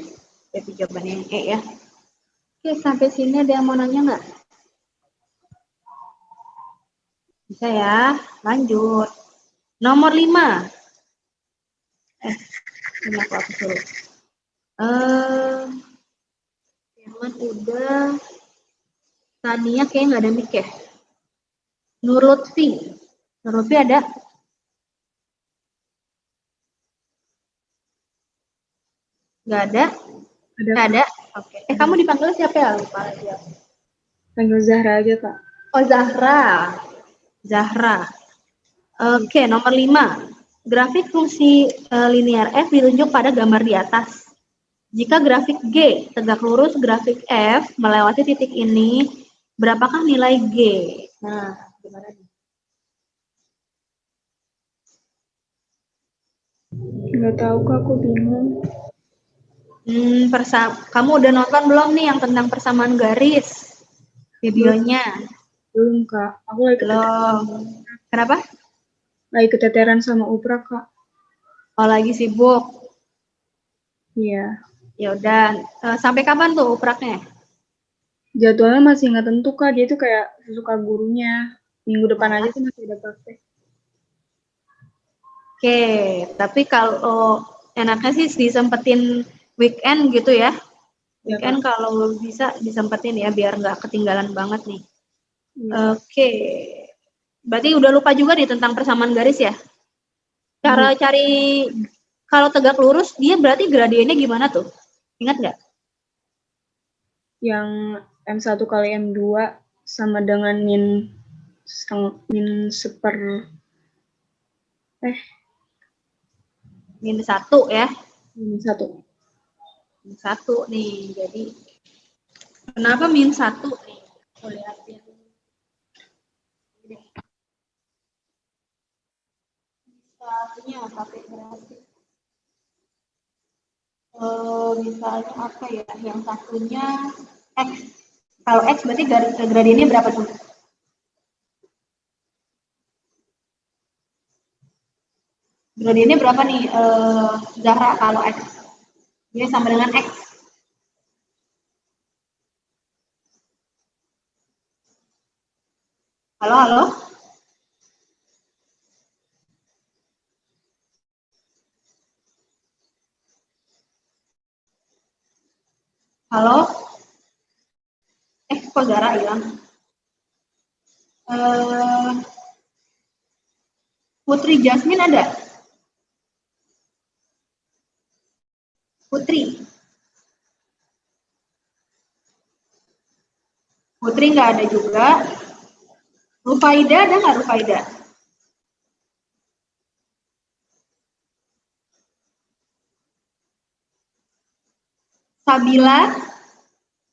Jadi jawabannya yang E ya. Oke, sampai sini ada yang mau nanya nggak? Bisa ya. Lanjut. Nomor 5. Ini aku hapus dulu. Firman udah. Tania kayak nggak ada mic ya. Nur Lutfi. Nur Lutfi ada? Nggak ada? Ada. Nggak ada? Oke. Kamu dipanggil siapa ya? Lupa aja. Panggil Zahra aja, Kak. Oh, Zahra. Zahra. Oke, nomor 5. Grafik fungsi linear F ditunjuk pada gambar di atas. Jika grafik G tegak lurus grafik F melewati titik ini, berapakah nilai G? Nah, gimana nih? Nggak tahu, Kak. Aku bingung. Kamu udah nonton belum nih yang tentang persamaan garis? Videonya? Belum, Kak. Aku lagi Belum. Kenapa? lagi keteteran sama Upra, Kak. Oh, lagi sibuk. Iya. Ya udah. Sampai kapan tuh upraknya? Jadwalnya masih nggak tentu, Kak. Dia tuh kayak sesuka gurunya. Minggu depan aja tuh masih ada praktek. Oke, tapi kalau enaknya sih disempetin weekend gitu ya. Weekend kalau bisa disempetin ya biar nggak ketinggalan banget nih. Oke. Berarti udah lupa juga nih tentang persamaan garis ya? Cara cari kalau tegak lurus dia berarti gradiennya gimana tuh? Ingat nggak? Yang M1 kali M2 sama dengan min 1 ya. Min 1. Min 1 nih. Jadi kenapa min 1 nih? Aku lihatin. Misalnya pakai grafik. Misalnya apa ya? Yang satunya X. Kalau X berarti gradiennya berapa tuh? Gradiennya berapa nih, Zahra, kalau X? Dia sama dengan X. Halo, halo? Halo? Kok Zahra hilang? Putri Jasmine ada? Putri? Putri nggak ada juga. Rufaida ada nggak Rufaida? Sabila?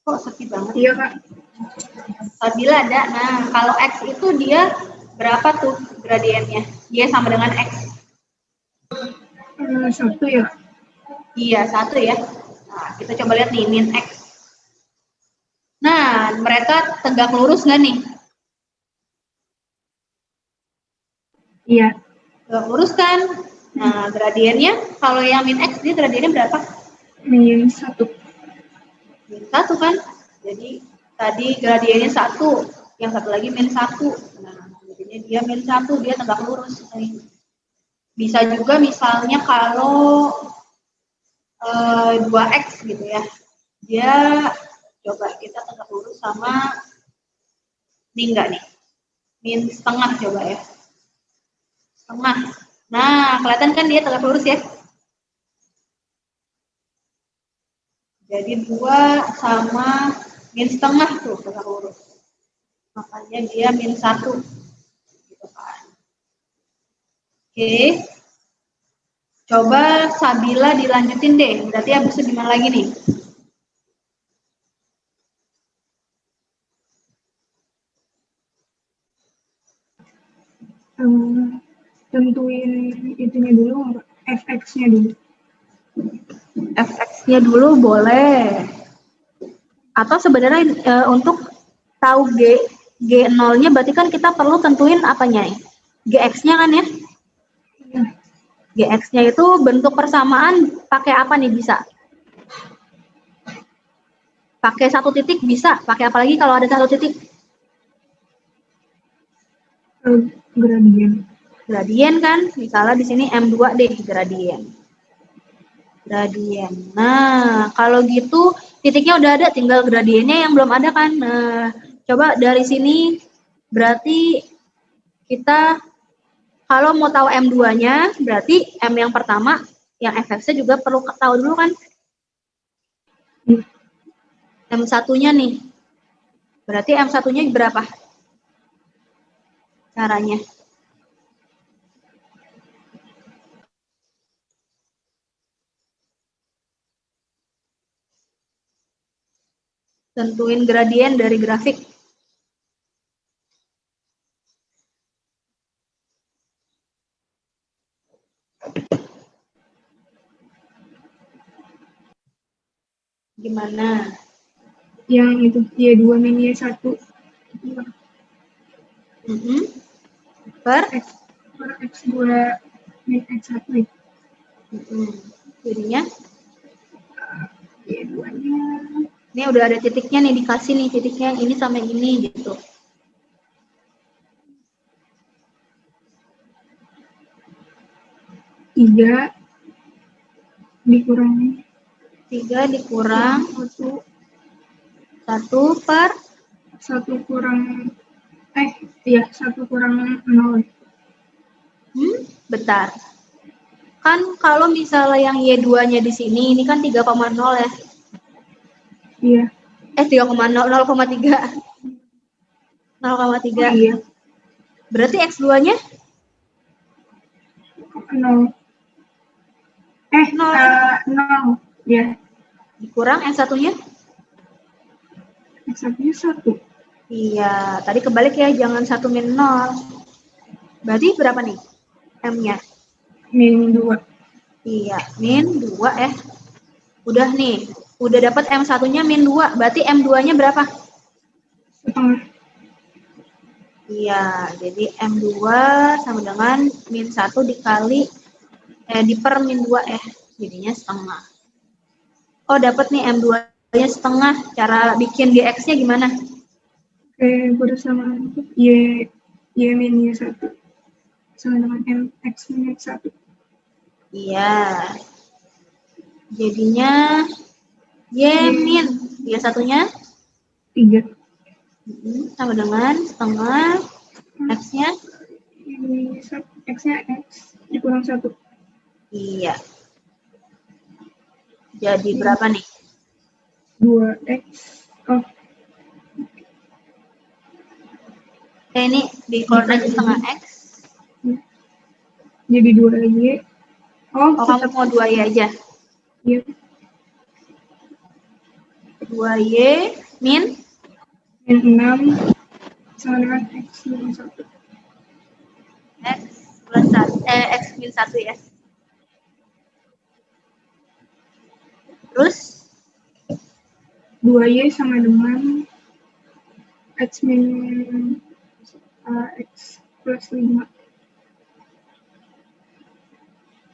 Kok sepi banget? Iya, Kak. Sabila ada. Nah, kalau X itu dia berapa tuh gradiennya? Dia sama dengan X. 1 ya? Iya, 1 ya. Nah, kita coba lihat nih, min X. Nah, mereka tegak lurus nggak nih? Iya. Tegak lurus kan? Nah, gradiennya, kalau yang min X, dia gradiennya berapa? Min 1. Min 1 kan? Jadi, tadi gradiennya 1, yang satu lagi min 1. Nah, jadinya dia min 1, dia tegak lurus. Bisa juga misalnya kalau 2X gitu ya. Dia, coba kita tegak lurus sama, ini enggak nih? Min setengah coba ya. setengah. Nah, kelihatan kan dia tegak lurus ya? Jadi 2 sama min setengah tuh tegak lurus. Makanya dia min 1. Gitu kan. Oke. Coba Sabila dilanjutin deh. Berarti habis itu gimana lagi nih? Tentuin itunya dulu, fx-nya dulu. Fx-nya dulu boleh. Atau sebenarnya untuk tahu G0-nya berarti kan kita perlu tentuin apanya ya? Gx-nya kan ya? Gx-nya itu bentuk persamaan pakai apa nih bisa? Pakai 1 titik bisa, pakai apa lagi kalau ada 1 titik? Gradien. Gradien kan? Misalnya di sini M2 deh gradien. Gradien. Nah, kalau gitu titiknya udah ada, tinggal gradiennya yang belum ada kan. Nah, coba dari sini berarti kita kalau mau tahu M2-nya, berarti M yang pertama, yang fx-nya juga perlu tahu dulu kan. M1-nya nih. Berarti M1-nya berapa? Caranya. Tentuin gradien dari grafik. Gimana? Yang itu, Y2 min Y1. Per X2 min X1. Jadinya? Y2-nya. Ini udah ada titiknya nih, dikasih nih titiknya yang ini sama yang ini gitu. Tiga dikurang 3 dikurang 1 per 1 kurang 1 kurang 0. Bentar. Kan kalau misalnya yang Y2-nya di sini, ini kan 3,0 ya. Iya. 3,0, 0,3. 0,3. Iya. Berarti X2-nya? 0. 0. Ya. Dikurang X1-nya? X1-nya 1. Iya, tadi kebalik ya, jangan 1 min 0. Berarti berapa nih M-nya? Min 2. Iya, min 2 ya. Udah nih, udah dapat M1-nya min 2, berarti M2-nya berapa? Setengah. Iya, jadi M2 sama dengan min 1 dikali, diper min 2 ya, jadinya setengah. Oh, dapat nih M2-nya setengah. Cara bikin GX-nya gimana? Bersamaan Y min Y1 sama dengan MX min X1. Iya. Jadinya Y min Y1-nya 3. sama dengan setengah X-nya? X-nya X dikurang 1. Iya. Jadi berapa nih? 2X. Oh. Ini dikeluarin aja setengah X. Jadi 2Y. Oh, kamu mau 2Y aja? Iya. 2Y min? Min 6 sama dengan X min 1. X plus 1, X min 1 ya. Terus? 2Y sama dengan X min X plus 5.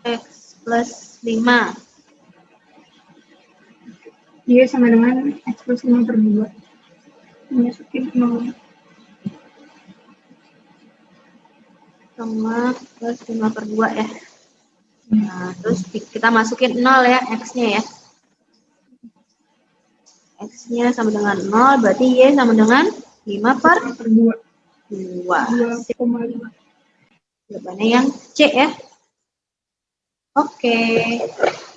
X plus 5. Y sama dengan X plus 5 per 2. Masukin 0. Sama plus 5 per 2 ya. Nah, terus kita masukin 0 ya, X-nya ya. X-nya sama dengan 0, berarti Y sama dengan 5 per 2. 2,5. Jawabannya yang C ya. Oke.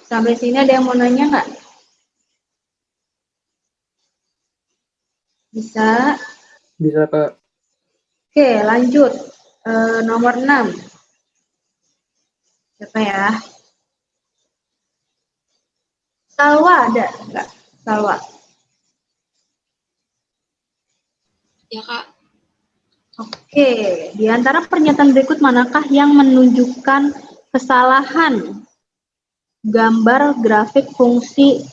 Sampai sini ada yang mau nanya nggak? Bisa. Bisa, Kak. Oke, lanjut. Nomor 6. Siapa ya? Salwa ada nggak? Salwa. Ya, Kak. Oke, di antara pernyataan berikut manakah yang menunjukkan kesalahan gambar grafik fungsi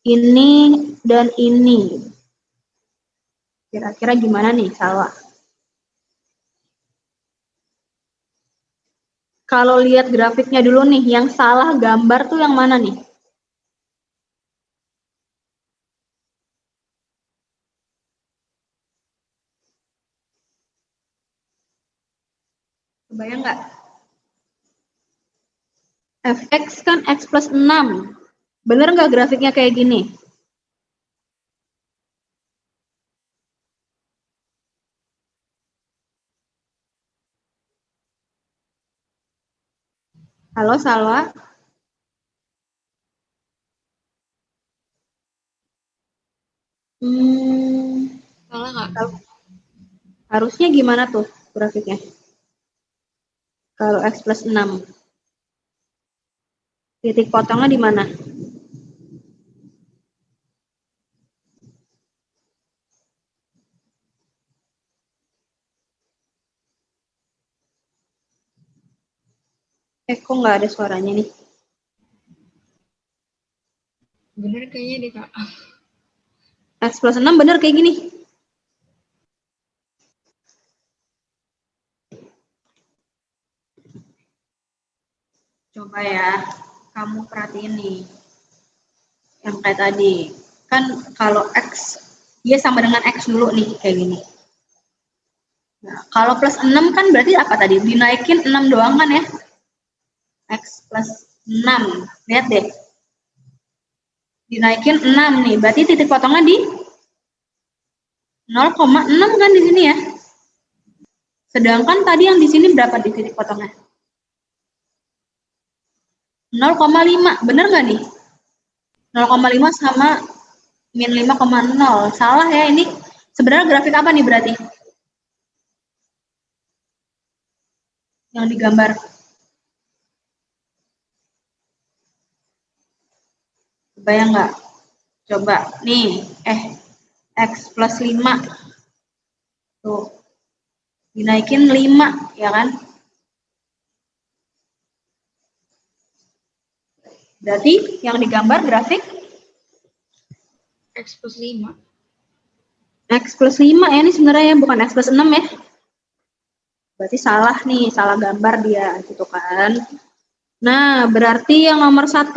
ini dan ini? Kira-kira gimana nih, Salwa? Kalau lihat grafiknya dulu nih, yang salah gambar tuh yang mana nih? Kebayang nggak? Fx kan x plus 6. Bener nggak grafiknya kayak gini? Halo, Salwa? Salah, Kak. Harusnya gimana tuh grafiknya? Kalau x plus 6. Titik potongnya di mana? Kok nggak ada suaranya nih? Bener kayaknya deh, Kak. X plus 6 bener kayak gini? Coba ya, kamu perhatiin nih. Yang kayak tadi. Kan kalau X, dia sama dengan X dulu nih, kayak gini. Nah, kalau plus 6 kan berarti apa tadi? Dinaikin 6 doang kan ya? X plus 6. Lihat deh. Dinaikin 6 nih. Berarti titik potongnya di 0,6 kan di sini ya. Sedangkan tadi yang di sini berapa di titik potongnya? 0,5. Bener nggak nih? 0,5 sama min 5,0. Salah ya ini. Sebenarnya grafik apa nih berarti? Yang digambar. Bayang nggak? Coba nih, X plus 5. Tuh. Dinaikin 5, ya kan? Berarti yang digambar grafik X plus 5. X plus 5 ya, ini sebenarnya bukan X plus 6 ya. Berarti salah nih, salah gambar dia gitu kan. Nah, berarti yang nomor 1,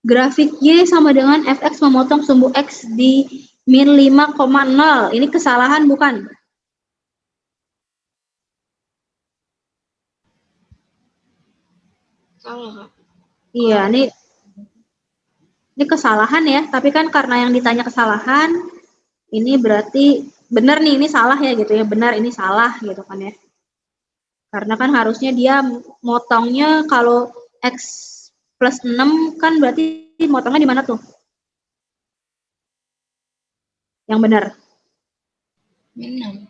grafik Y sama dengan Fx memotong sumbu X di min 5,0. Ini kesalahan bukan? Salah, Kak. Iya, ini kesalahan ya, tapi kan karena yang ditanya kesalahan, ini berarti benar nih, ini salah ya gitu ya, benar ini salah gitu kan ya. Karena kan harusnya dia motongnya kalau X plus 6 kan berarti motongnya di mana tuh? Yang benar. Min 6.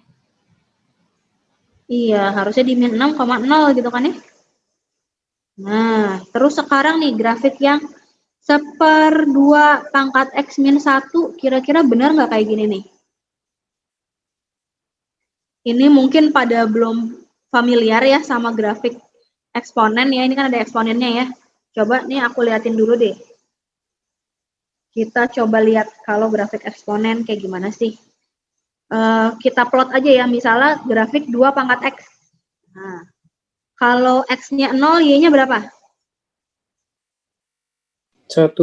Iya, harusnya di min 6,0 gitu kan ya. Nah, terus sekarang nih grafik yang 1/2 pangkat X min 1, kira-kira benar nggak kayak gini nih? Ini mungkin pada belum familiar ya sama grafik eksponen ya, ini kan ada eksponennya ya. Coba nih aku liatin dulu deh. Kita coba lihat kalau grafik eksponen kayak gimana sih. Kita plot aja ya, misalnya grafik 2 pangkat X. Nah, kalau X-nya 0, Y-nya berapa? 1.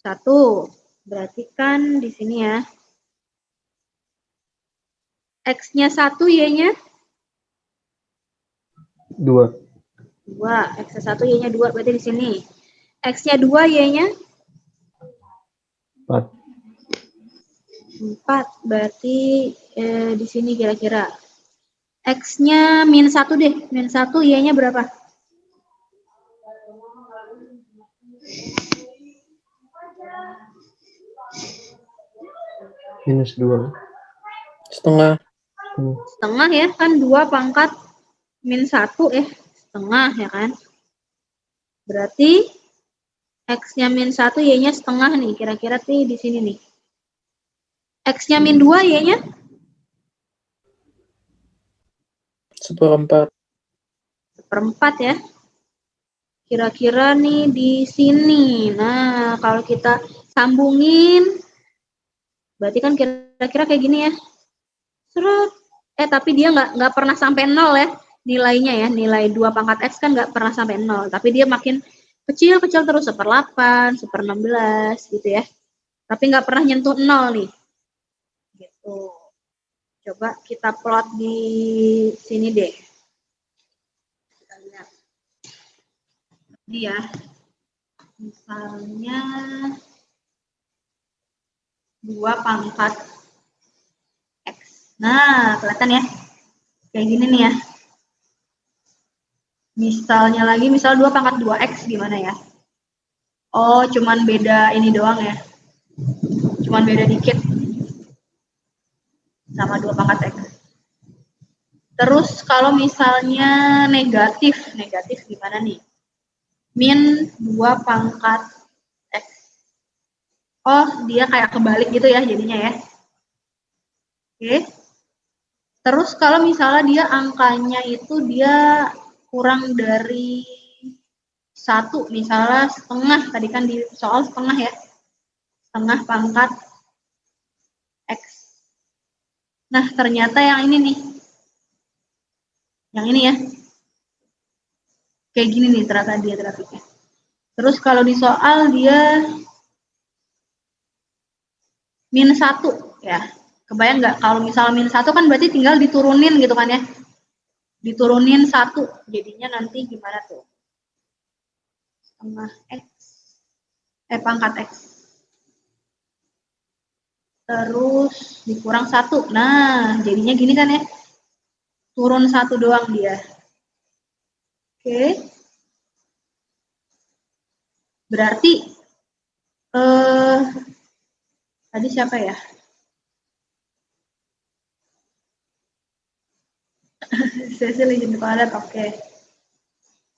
1. Berarti kan di sini ya. X-nya 1, Y-nya? 2. 2. X-nya 1, Y-nya 2, berarti di sini. X-nya 2, Y-nya? 4. 4, berarti di sini kira-kira. X-nya -1 deh. -1 Y-nya berapa? -2. Setengah. Setengah ya, kan 2 pangkat -1 setengah ya kan. Berarti X-nya -1, Y-nya setengah nih. Kira-kira nih di sini nih. X-nya -2, Y-nya? 1/4. 1/4 ya. Kira-kira nih di sini. Nah, kalau kita sambungin, berarti kan kira-kira kayak gini ya. Serut. Tapi dia nggak pernah sampai 0 ya nilainya ya. Nilai 2 pangkat X kan nggak pernah sampai 0. Tapi dia makin kecil-kecil terus 1/8, 1/16 gitu ya. Tapi nggak pernah nyentuh 0 nih. Gitu. Coba kita plot di sini deh. Kita lihat. Dia misalnya 2 pangkat X. Nah, kelihatan ya. Kayak gini nih ya. Misalnya lagi, misal 2 pangkat 2X gimana ya? Oh, cuman beda ini doang ya. Cuman beda dikit. Sama 2 pangkat X. Terus kalau misalnya negatif gimana nih? -2 pangkat X. Oh, dia kayak kebalik gitu ya jadinya ya. Oke. Terus kalau misalnya dia angkanya itu dia kurang dari 1, misalnya setengah, tadi kan di soal setengah ya. Setengah pangkat X. Nah, ternyata yang ini nih. Yang ini ya. Kayak gini nih ternyata dia grafiknya. Terus kalau di soal dia -1 ya. Kebayang nggak kalau misalnya -1 kan berarti tinggal diturunin gitu kan ya. Diturunin 1. Jadinya nanti gimana tuh? Setengah X. Pangkat X. Terus dikurang 1. Nah, jadinya gini kan ya. Turun 1 doang dia. Oke. Berarti tadi siapa ya? Sesi Legend Padat, oke.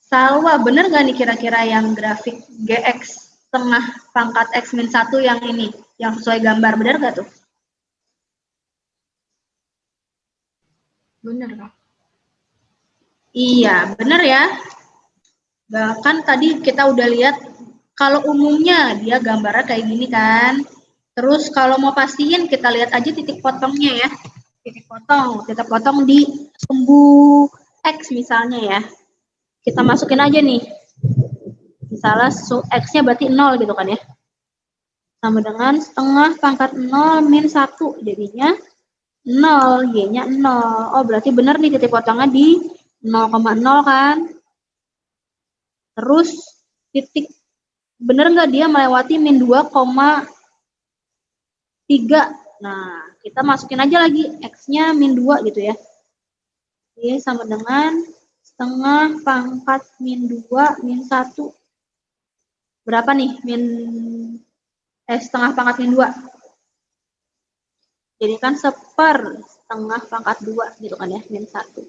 Salwa, bener nggak nih kira-kira yang grafik GX setengah pangkat X-1 yang ini, yang sesuai gambar, bener nggak tuh? Bener, Kak. Iya, bener ya. Kan tadi kita udah lihat kalau umumnya dia gambarnya kayak gini kan. Terus kalau mau pastiin kita lihat aja titik potongnya ya. Titik potong di sumbu X misalnya ya. Kita masukin aja nih. Misalnya X-nya berarti 0 gitu kan ya. Sama dengan setengah pangkat 0 -1. Jadinya 0, Y-nya 0. Oh, berarti benar nih titik potongnya di 0,0 kan. Terus titik, bener nggak dia melewati -2,3. Nah, kita masukin aja lagi X-nya -2 gitu ya. Oke, sama dengan setengah pangkat -2 -1. Berapa nih setengah pangkat -2? Jadi kan setengah pangkat 2 gitu kan ya, -1.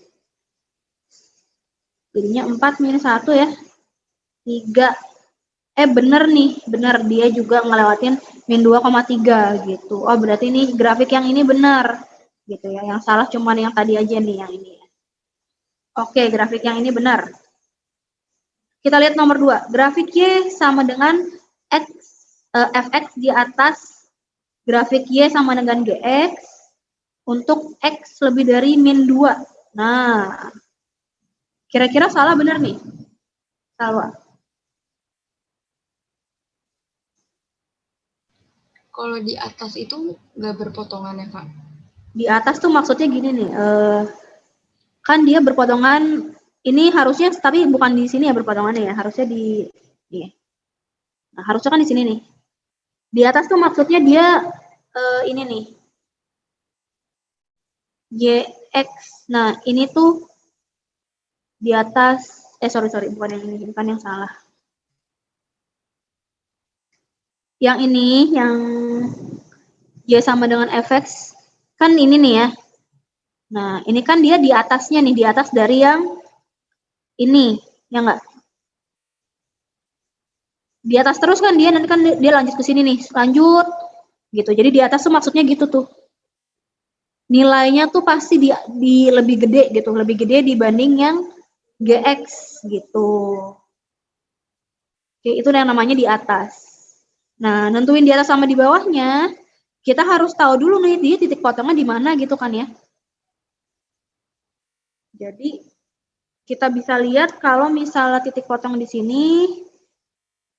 Jadinya 4 -1 ya. 3. Bener nih, bener dia juga ngelewatin -2,3 gitu. Oh, berarti ini grafik yang ini benar gitu ya. Yang salah cuman yang tadi aja nih, yang ini. Oke, grafik yang ini benar. Kita lihat nomor 2. Grafik Y sama dengan fx di atas grafik Y sama dengan gx untuk x lebih dari -2. Nah, kira-kira salah benar nih? Salah. Kalau di atas itu nggak berpotongan ya, Kak? Di atas tuh maksudnya gini nih, kan dia berpotongan, ini harusnya, tapi bukan di sini ya berpotongannya ya, harusnya di ini. Nah, harusnya kan di sini nih. Di atas tuh maksudnya dia ini nih. GX. Nah, ini tuh di atas, sorry, bukan yang ini, bukan yang salah. Yang ini, yang Y sama dengan fx, kan ini nih ya. Nah, ini kan dia di atasnya nih, di atas dari yang ini, ya enggak? Di atas terus kan dia, nanti kan dia lanjut ke sini nih, lanjut, gitu. Jadi di atas tuh maksudnya gitu tuh. Nilainya tuh pasti di lebih gede gitu, lebih gede dibanding yang GX gitu. Oke, itu yang namanya di atas. Nah, nentuin di atas sama di bawahnya, kita harus tahu dulu nih dia titik potongnya di mana gitu kan ya. Jadi kita bisa lihat kalau misalnya titik potong di sini,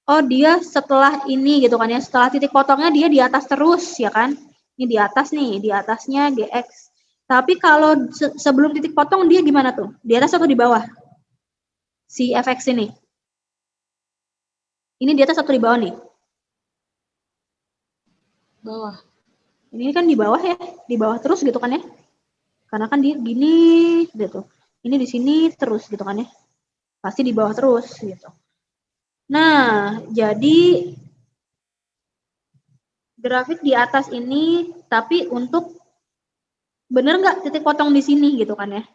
oh dia setelah ini gitu kan ya, setelah titik potongnya dia di atas terus ya kan. Ini di atas nih, di atasnya GX. Tapi kalau sebelum titik potong dia gimana tuh? Di atas atau di bawah? Si fx ini. Ini di atas atau di bawah nih? Bawah. Ini kan di bawah ya, di bawah terus gitu kan ya. Karena kan dia gini gitu. Ini di sini terus gitu kan ya. Pasti di bawah terus gitu. Nah, jadi grafik di atas ini tapi untuk bener nggak titik potong di sini gitu kan ya.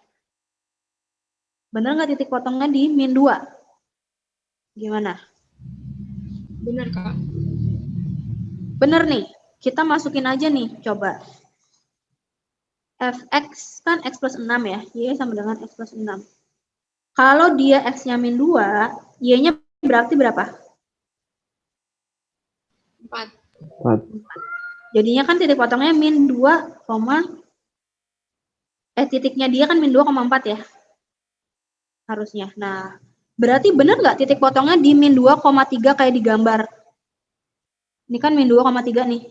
Bener nggak titik potongnya di min 2? Gimana? Benar, Kak. Bener nih. Kita masukin aja nih, coba. Fx kan x plus 6 ya. Y sama dengan x plus 6. Kalau dia x-nya min 2, y-nya berarti berapa? 4. Jadinya kan titik potongnya min 2, titiknya dia kan min 2,4 ya. Harusnya. Nah, berarti bener nggak titik potongnya di min 2,3 kayak di gambar? Ini kan min 2,3 nih.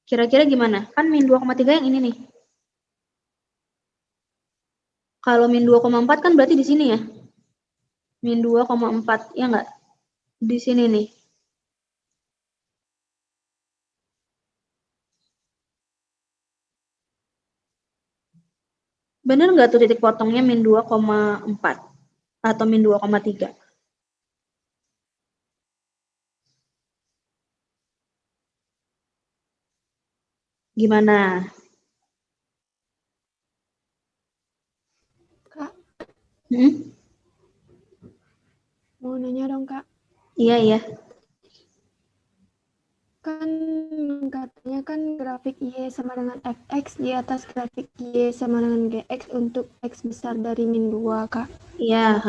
Kira-kira gimana? Kan min 2,3 yang ini nih. Kalau min 2,4 kan berarti di sini ya. Min 2,4, ya nggak? Di sini nih. Bener nggak tuh titik potongnya min 2,4 atau min 2,3? Gimana? Kak, mau nanya dong, Kak. Iya. Kan katanya kan grafik Y sama dengan fx di atas grafik Y sama dengan gx untuk x besar dari min 2, Kak. Iya,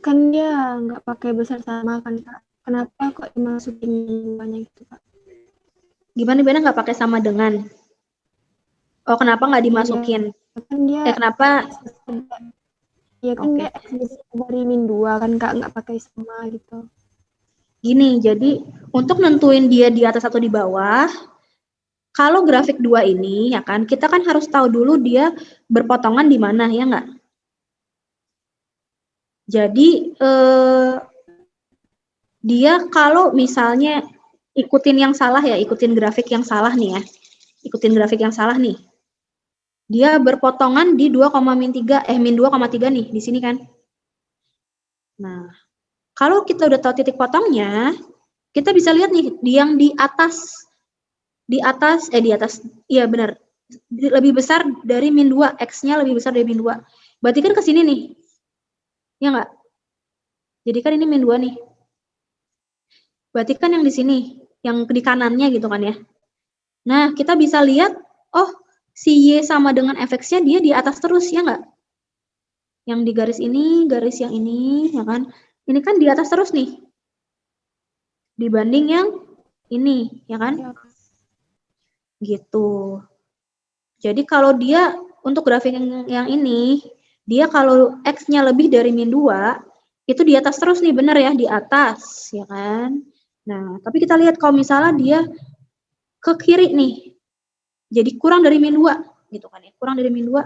Kan dia nggak pakai besar sama kan, Kak. Kenapa kok dimasukin banyak gitu, Kak? Gimana nggak pakai sama dengan? Oh, kenapa nggak dimasukin? Iya, kan dia kenapa? Ya kan dia x besar dari min 2 kan, Kak, nggak pakai sama gitu. Gini, jadi untuk nentuin dia di atas atau di bawah, kalau grafik 2 ini, ya kan, kita kan harus tahu dulu dia berpotongan di mana, ya nggak? Jadi, dia kalau misalnya ikutin yang salah ya, ikutin grafik yang salah nih ya, ikutin grafik yang salah nih, dia berpotongan di 2,3 nih, di sini kan. Nah, kalau kita udah tahu titik potongnya, kita bisa lihat nih, yang di atas, iya benar, lebih besar dari min 2, X-nya lebih besar dari min 2. Berarti kan ke sini nih, ya nggak? Jadi kan ini min 2 nih. Berarti kan yang di sini, yang di kanannya gitu kan ya. Nah, kita bisa lihat, oh, si Y sama dengan fx-nya dia di atas terus, ya nggak? Yang di garis ini, garis yang ini, ya kan? Ini kan di atas terus nih. Dibanding yang ini, ya kan? Gitu. Jadi kalau dia, untuk grafik yang ini, dia kalau X-nya lebih dari min 2, itu di atas terus nih, bener ya, di atas, ya kan? Nah, tapi kita lihat kalau misalnya dia ke kiri nih, jadi kurang dari min 2, gitu kan ya, kurang dari min 2.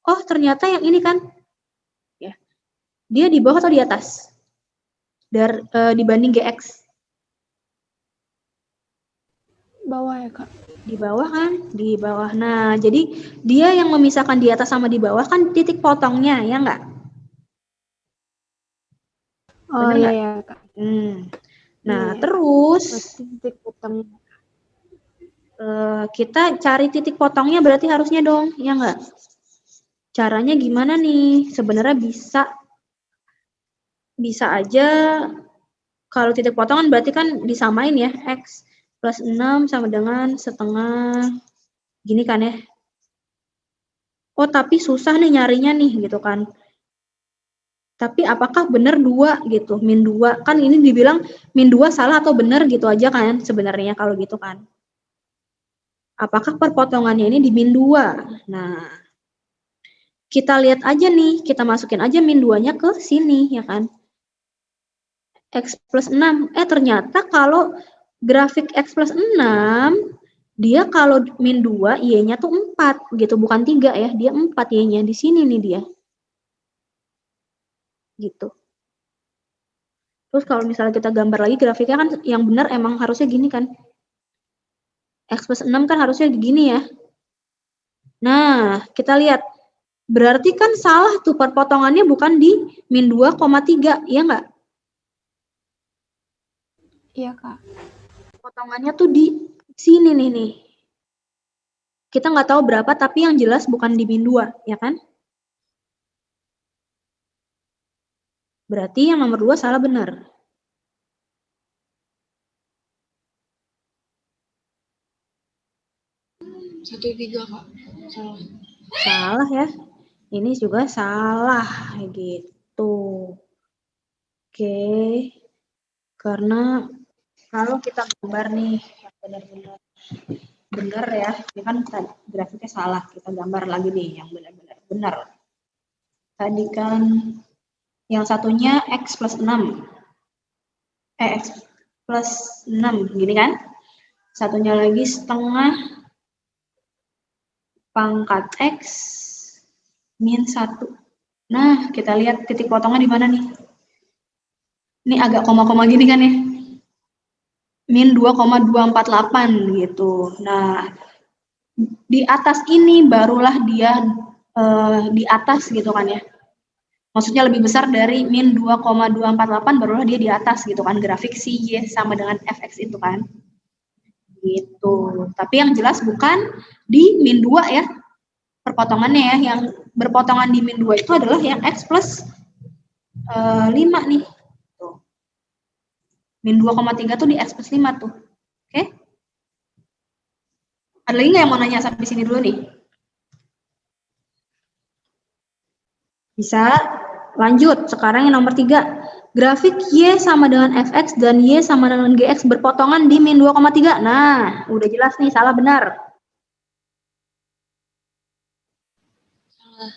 Oh, ternyata yang ini kan, ya, dia di bawah atau di atas? Dibanding GX? Bawah ya, Kak. Di bawah kan? Di bawah. Nah, jadi dia yang memisahkan di atas sama di bawah kan titik potongnya, ya nggak? Oh Bener iya nggak? ya, Kak. Nah, Iya. terus Berarti titik potongnya. kita cari titik potongnya berarti harusnya dong, ya nggak? Caranya gimana nih? Sebenarnya bisa aja kalau titik potongan berarti kan disamain ya, X plus 6 sama dengan setengah, gini kan ya. Oh, tapi susah nih nyarinya nih, gitu kan. Tapi apakah benar 2 gitu, min 2? Kan ini dibilang min 2 salah atau benar gitu aja kan sebenarnya kalau gitu kan. Apakah perpotongannya ini di min 2? Nah, kita lihat aja nih, kita masukin aja min 2-nya ke sini, ya kan. X plus 6. Ternyata kalau grafik X plus 6, dia kalau min 2, Y-nya tuh 4, gitu. Bukan 3 ya, dia 4 Y-nya. Di sini nih dia. Gitu. Terus kalau misalnya kita gambar lagi grafiknya kan yang benar emang harusnya gini kan. X plus 6 kan harusnya gini ya. Nah, kita lihat. Berarti kan salah tuh perpotongannya bukan di min 2,3, ya nggak? Iya, Kak. Potongannya tuh di sini nih. Kita nggak tahu berapa, tapi yang jelas bukan di min 2, ya kan? Berarti yang nomor 2 salah benar. Satu tiga, Kak. Salah. Salah ya. Ini juga salah, gitu. Oke. Karena kalau kita gambar nih, yang benar-benar benar ya, ini kan grafiknya salah, kita gambar lagi nih yang benar-benar benar. Tadi kan yang satunya X plus 6. X plus 6, gini kan? Satunya lagi setengah pangkat X min 1. Nah, kita lihat titik potongnya di mana nih? Ini agak koma-koma gini kan ya? Min 2,248 gitu. Nah, di atas ini barulah dia di atas gitu kan ya. Maksudnya lebih besar dari min 2,248 barulah dia di atas gitu kan. Grafik si Y sama dengan Fx itu kan. Gitu. Tapi yang jelas bukan di min 2 ya. Perpotongannya ya. Yang berpotongan di min 2 itu adalah yang X plus 5 nih. Min 2,3 tuh di X plus 5 tuh. Oke? Ada lagi nggak yang mau nanya sampai sini dulu nih? Bisa? Lanjut. Sekarang yang nomor 3. Grafik Y sama dengan Fx dan Y sama dengan Gx berpotongan di min 2,3. Nah, udah jelas nih, salah benar.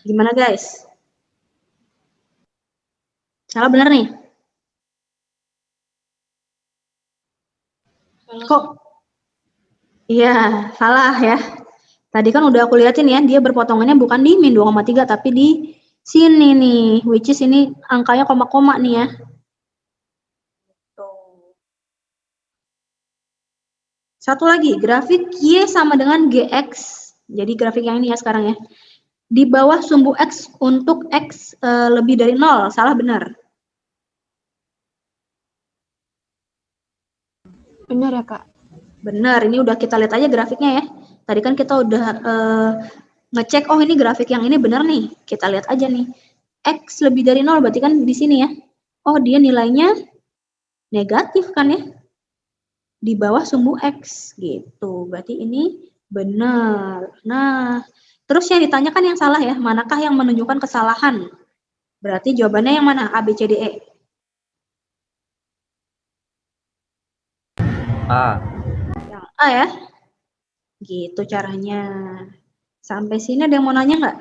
Gimana guys? Salah benar nih? Kok? Iya, salah ya. Tadi kan udah aku liatin ya, dia berpotongannya bukan di min 2,3 tapi di sini nih, which is ini angkanya koma-koma nih ya. Satu lagi, grafik Y sama dengan GX. Jadi grafik yang ini ya sekarang ya. Di bawah sumbu X untuk X lebih dari 0, salah benar? Benar ya, Kak? Benar, ini udah kita lihat aja grafiknya ya. Tadi kan kita udah ngecek, oh ini grafik yang ini benar nih. Kita lihat aja nih. X lebih dari 0 berarti kan di sini ya. Oh, dia nilainya negatif kan ya. Di bawah sumbu X gitu. Berarti ini benar. Nah, terus yang ditanyakan yang salah ya. Manakah yang menunjukkan kesalahan? Berarti jawabannya yang mana? A, B, C, D, E. A. Yang A ya. Gitu caranya. Sampai sini ada yang mau nanya nggak?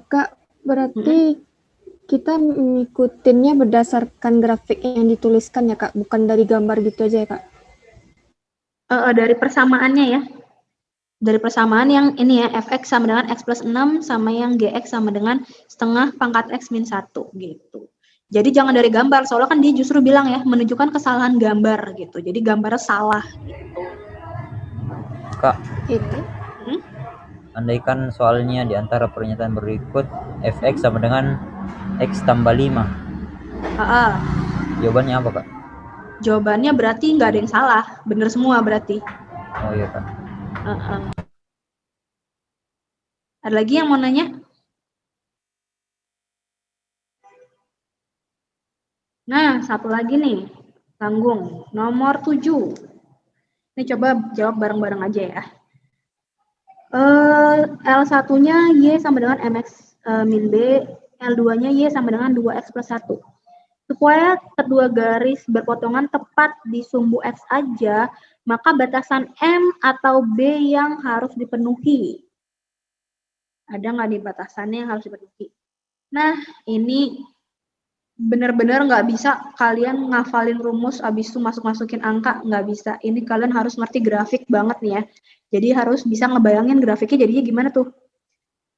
Kak, berarti kita mengikutinnya berdasarkan grafik yang dituliskan ya, Kak? Bukan dari gambar gitu aja ya, Kak? Dari persamaannya ya. Dari persamaan yang ini ya, fx sama dengan x plus 6 sama yang gx sama dengan setengah pangkat x min 1 gitu. Jadi jangan dari gambar, soalnya kan dia justru bilang ya, menunjukkan kesalahan gambar gitu. Jadi gambarnya salah gitu. Kak, Ini. andaikan soalnya di antara pernyataan berikut fx sama dengan x tambah 5. Jawabannya apa, Kak? Jawabannya berarti nggak ada yang salah, bener semua berarti. Oh iya, Kak. Ada lagi yang mau nanya? Nah, satu lagi nih, tanggung, nomor 7. Ini coba jawab bareng-bareng aja ya. L1-nya Y sama dengan MX min B, L2-nya Y sama dengan 2X plus 1. Supaya kedua garis berpotongan tepat di sumbu X aja, maka batasan M atau B yang harus dipenuhi. Ada nggak nih batasannya yang harus dipenuhi? Nah, ini benar-benar nggak bisa kalian ngafalin rumus abis itu masuk-masukin angka, nggak bisa. Ini kalian harus ngerti grafik banget nih ya. Jadi harus bisa ngebayangin grafiknya jadinya gimana tuh.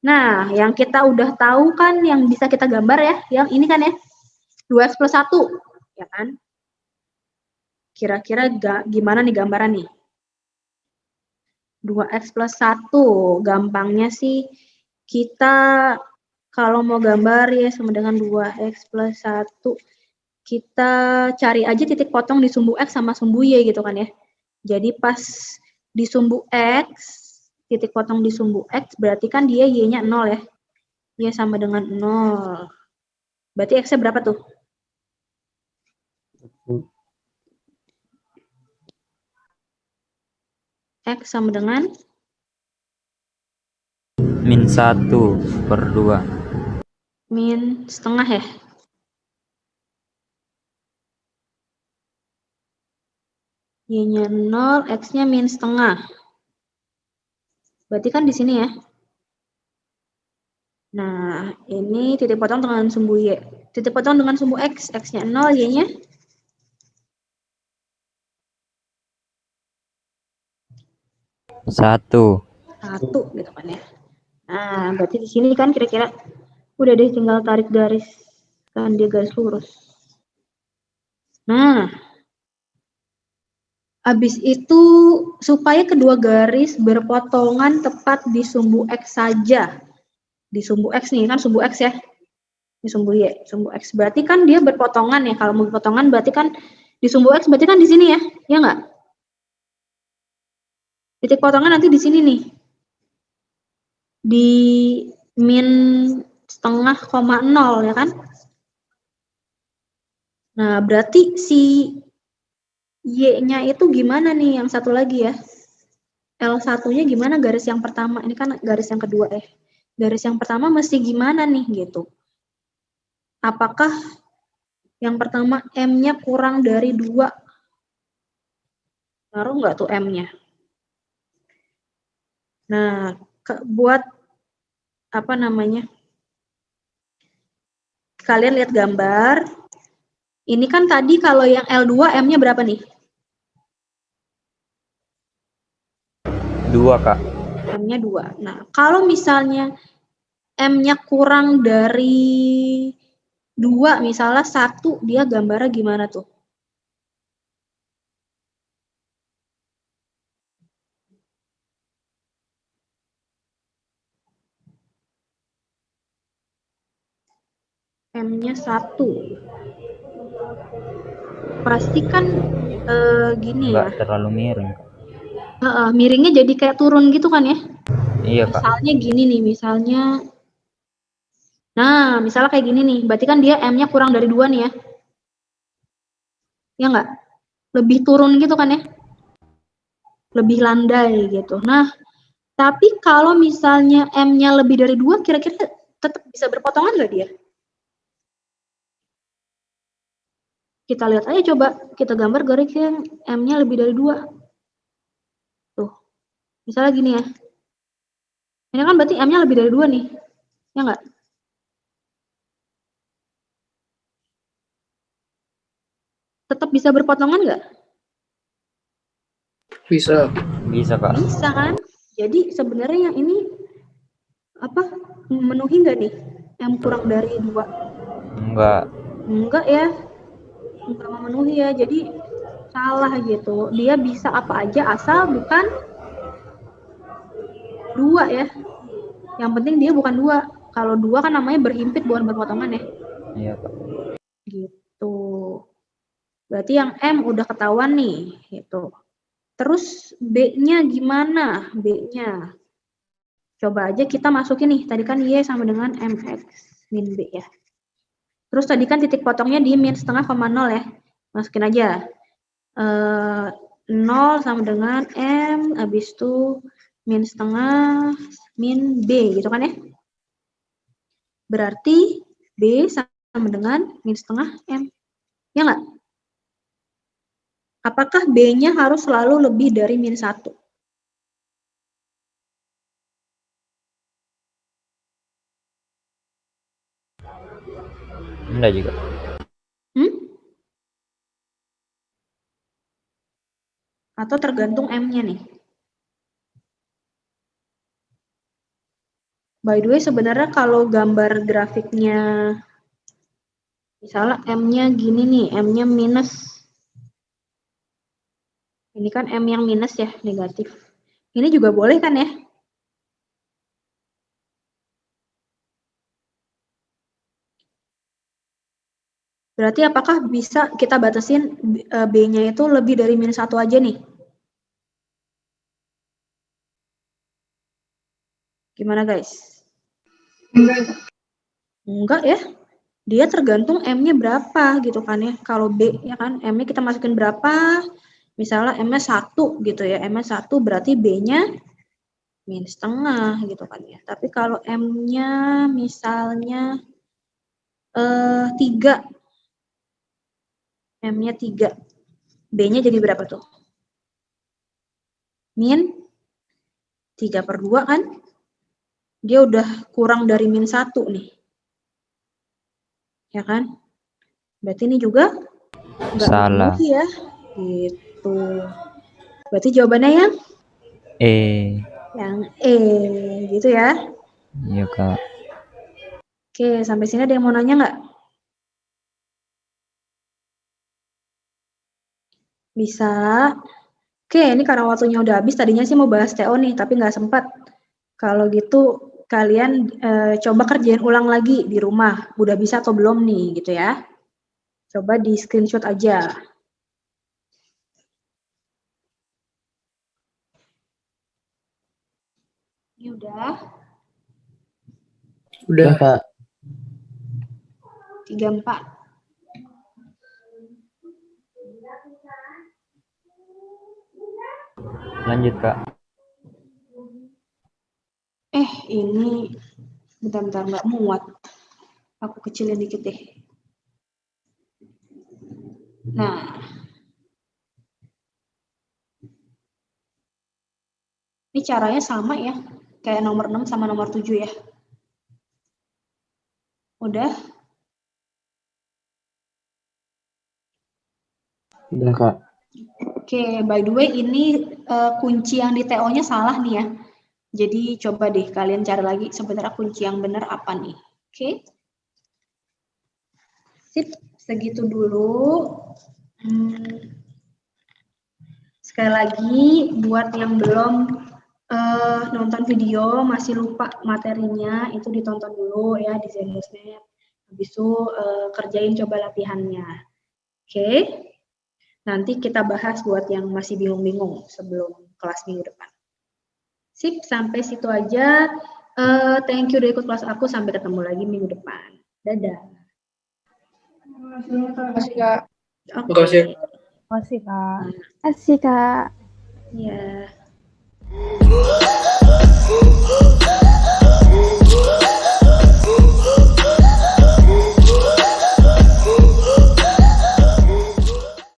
Nah, yang kita udah tahu kan yang bisa kita gambar ya, yang ini kan ya, 2x plus 1, ya kan? Kira-kira gimana nih gambaran nih? 2x plus 1, gampangnya sih kita kalau mau gambar ya sama dengan 2x plus 1, kita cari aja titik potong di sumbu X sama sumbu Y gitu kan ya. Jadi pas di sumbu X, titik potong di sumbu X, berarti kan dia Y-nya 0 ya. Y sama dengan 0. Berarti X-nya berapa tuh? X sama dengan? Min 1/2. Min setengah ya? Y-nya 0, X-nya min setengah. Berarti kan di sini ya. Nah, ini titik potong dengan sumbu Y. Titik potong dengan sumbu X, X-nya 0, Y-nya? 1. 1 gitu kan ya. Nah, berarti di sini kan kira-kira udah deh tinggal tarik garis. Kan dia garis lurus. Nah, habis itu supaya kedua garis berpotongan tepat di sumbu X saja. Di sumbu X nih, kan sumbu X ya. Di sumbu Y, sumbu X. Berarti kan dia berpotongan ya. Kalau mau berpotongan berarti kan di sumbu X berarti kan di sini ya. Ya nggak? Titik potongan nanti di sini nih. Di min setengah koma 0 ya kan? Nah, berarti si Y-nya itu gimana nih yang satu lagi ya? L1-nya gimana garis yang pertama? Ini kan garis yang kedua ya. Garis yang pertama mesti gimana nih gitu? Apakah yang pertama M-nya kurang dari 2? Ngaruh nggak tuh M-nya? Nah, buat apa namanya? Kalian lihat gambar. Ini kan tadi kalau yang L2 M-nya berapa nih? 2, Kak. M-nya 2. Nah, kalau misalnya M-nya kurang dari 2, misalnya 1, dia gambarnya gimana tuh? M-nya 1. Pasti kan gini ya. Nggak terlalu miring, Kak. Miringnya jadi kayak turun gitu kan ya? Iya, Kak. Misalnya gini nih, misalnya. Nah, misalnya kayak gini nih, berarti kan dia M-nya kurang dari 2 nih ya. Ya nggak? Lebih turun gitu kan ya? Lebih landai gitu. Nah, tapi kalau misalnya M-nya lebih dari 2, kira-kira tetap bisa berpotongan nggak dia? Kita lihat aja coba, kita gambar garis yang M-nya lebih dari 2. Tuh, misalnya gini ya. Ini kan berarti M-nya lebih dari 2 nih. Ya nggak? Tetap bisa berpotongan nggak? Bisa. Bisa, Kak. Bisa kan? Jadi sebenarnya yang ini apa memenuhi nggak nih? M kurang dari 2? Enggak ya. Enggak memenuhi ya. Jadi salah gitu. Dia bisa apa aja asal bukan 2 ya. Yang penting dia bukan 2. Kalau 2 kan namanya berhimpit bukan berpotongan ya. Iya, Kak. Gitu. Berarti yang M udah ketahuan nih, gitu. Terus B-nya gimana? B-nya. Coba aja kita masukin nih, tadi kan Y sama dengan MX min B ya. Terus tadi kan titik potongnya di min setengah koma 0 ya. Masukin aja. 0 sama dengan M, habis itu min setengah min B gitu kan ya. Berarti B sama dengan min setengah M. Ya nggak? Apakah B-nya harus selalu lebih dari min 1? Enggak juga. Atau tergantung M-nya nih. By the way, sebenarnya kalau gambar grafiknya, misalnya M-nya gini nih, M-nya minus. Ini kan M yang minus ya, negatif. Ini juga boleh kan ya? Berarti apakah bisa kita batasin B-nya itu lebih dari min 1 aja nih? Gimana guys? Enggak ya. Dia tergantung M-nya berapa gitu kan ya. Kalau B ya kan, M-nya kita masukin berapa? Misalnya M-nya 1 gitu ya. M-nya 1 berarti B-nya min setengah gitu kan ya. Tapi kalau M-nya misalnya 3. M-nya 3. B-nya jadi berapa tuh? Min 3/2 kan? Dia udah kurang dari min 1 nih. Ya kan? Berarti ini juga nggak Salah. memenuhi ya. Gitu. Berarti jawabannya yang? Yang E. Gitu ya. Iya, Kak. Oke, sampai sini ada yang mau nanya nggak? Bisa. Oke, ini karena waktunya udah habis. Tadinya sih mau bahas TO nih, tapi nggak sempat. Kalau gitu kalian coba kerjain ulang lagi di rumah. Udah bisa atau belum nih, gitu ya. Coba di screenshot aja. Ini udah. Udah. Kak. 34. Lanjut, Kak. Ini bentar-bentar nggak muat. Aku kecilin dikit deh. Nah. Ini caranya sama ya. Kayak nomor 6 sama nomor 7 ya. Udah? Udah, Kak. Oke, by the way ini kunci yang di TO-nya salah nih ya. Jadi coba deh kalian cari lagi sebenarnya kunci yang benar apa nih. Oke. Sip, segitu dulu. Sekali lagi buat yang belum nonton video, masih lupa materinya, itu ditonton dulu ya di Zenlessnet. Habis itu kerjain coba latihannya. Oke. Nanti kita bahas buat yang masih bingung-bingung sebelum kelas minggu depan. Sip, sampai situ aja. Thank you udah ikut kelas aku. Sampai ketemu lagi minggu depan. Dadah. Makasih, Kak. Oke. Makasih. Makasih, Kak. Kasih Kak. Iya.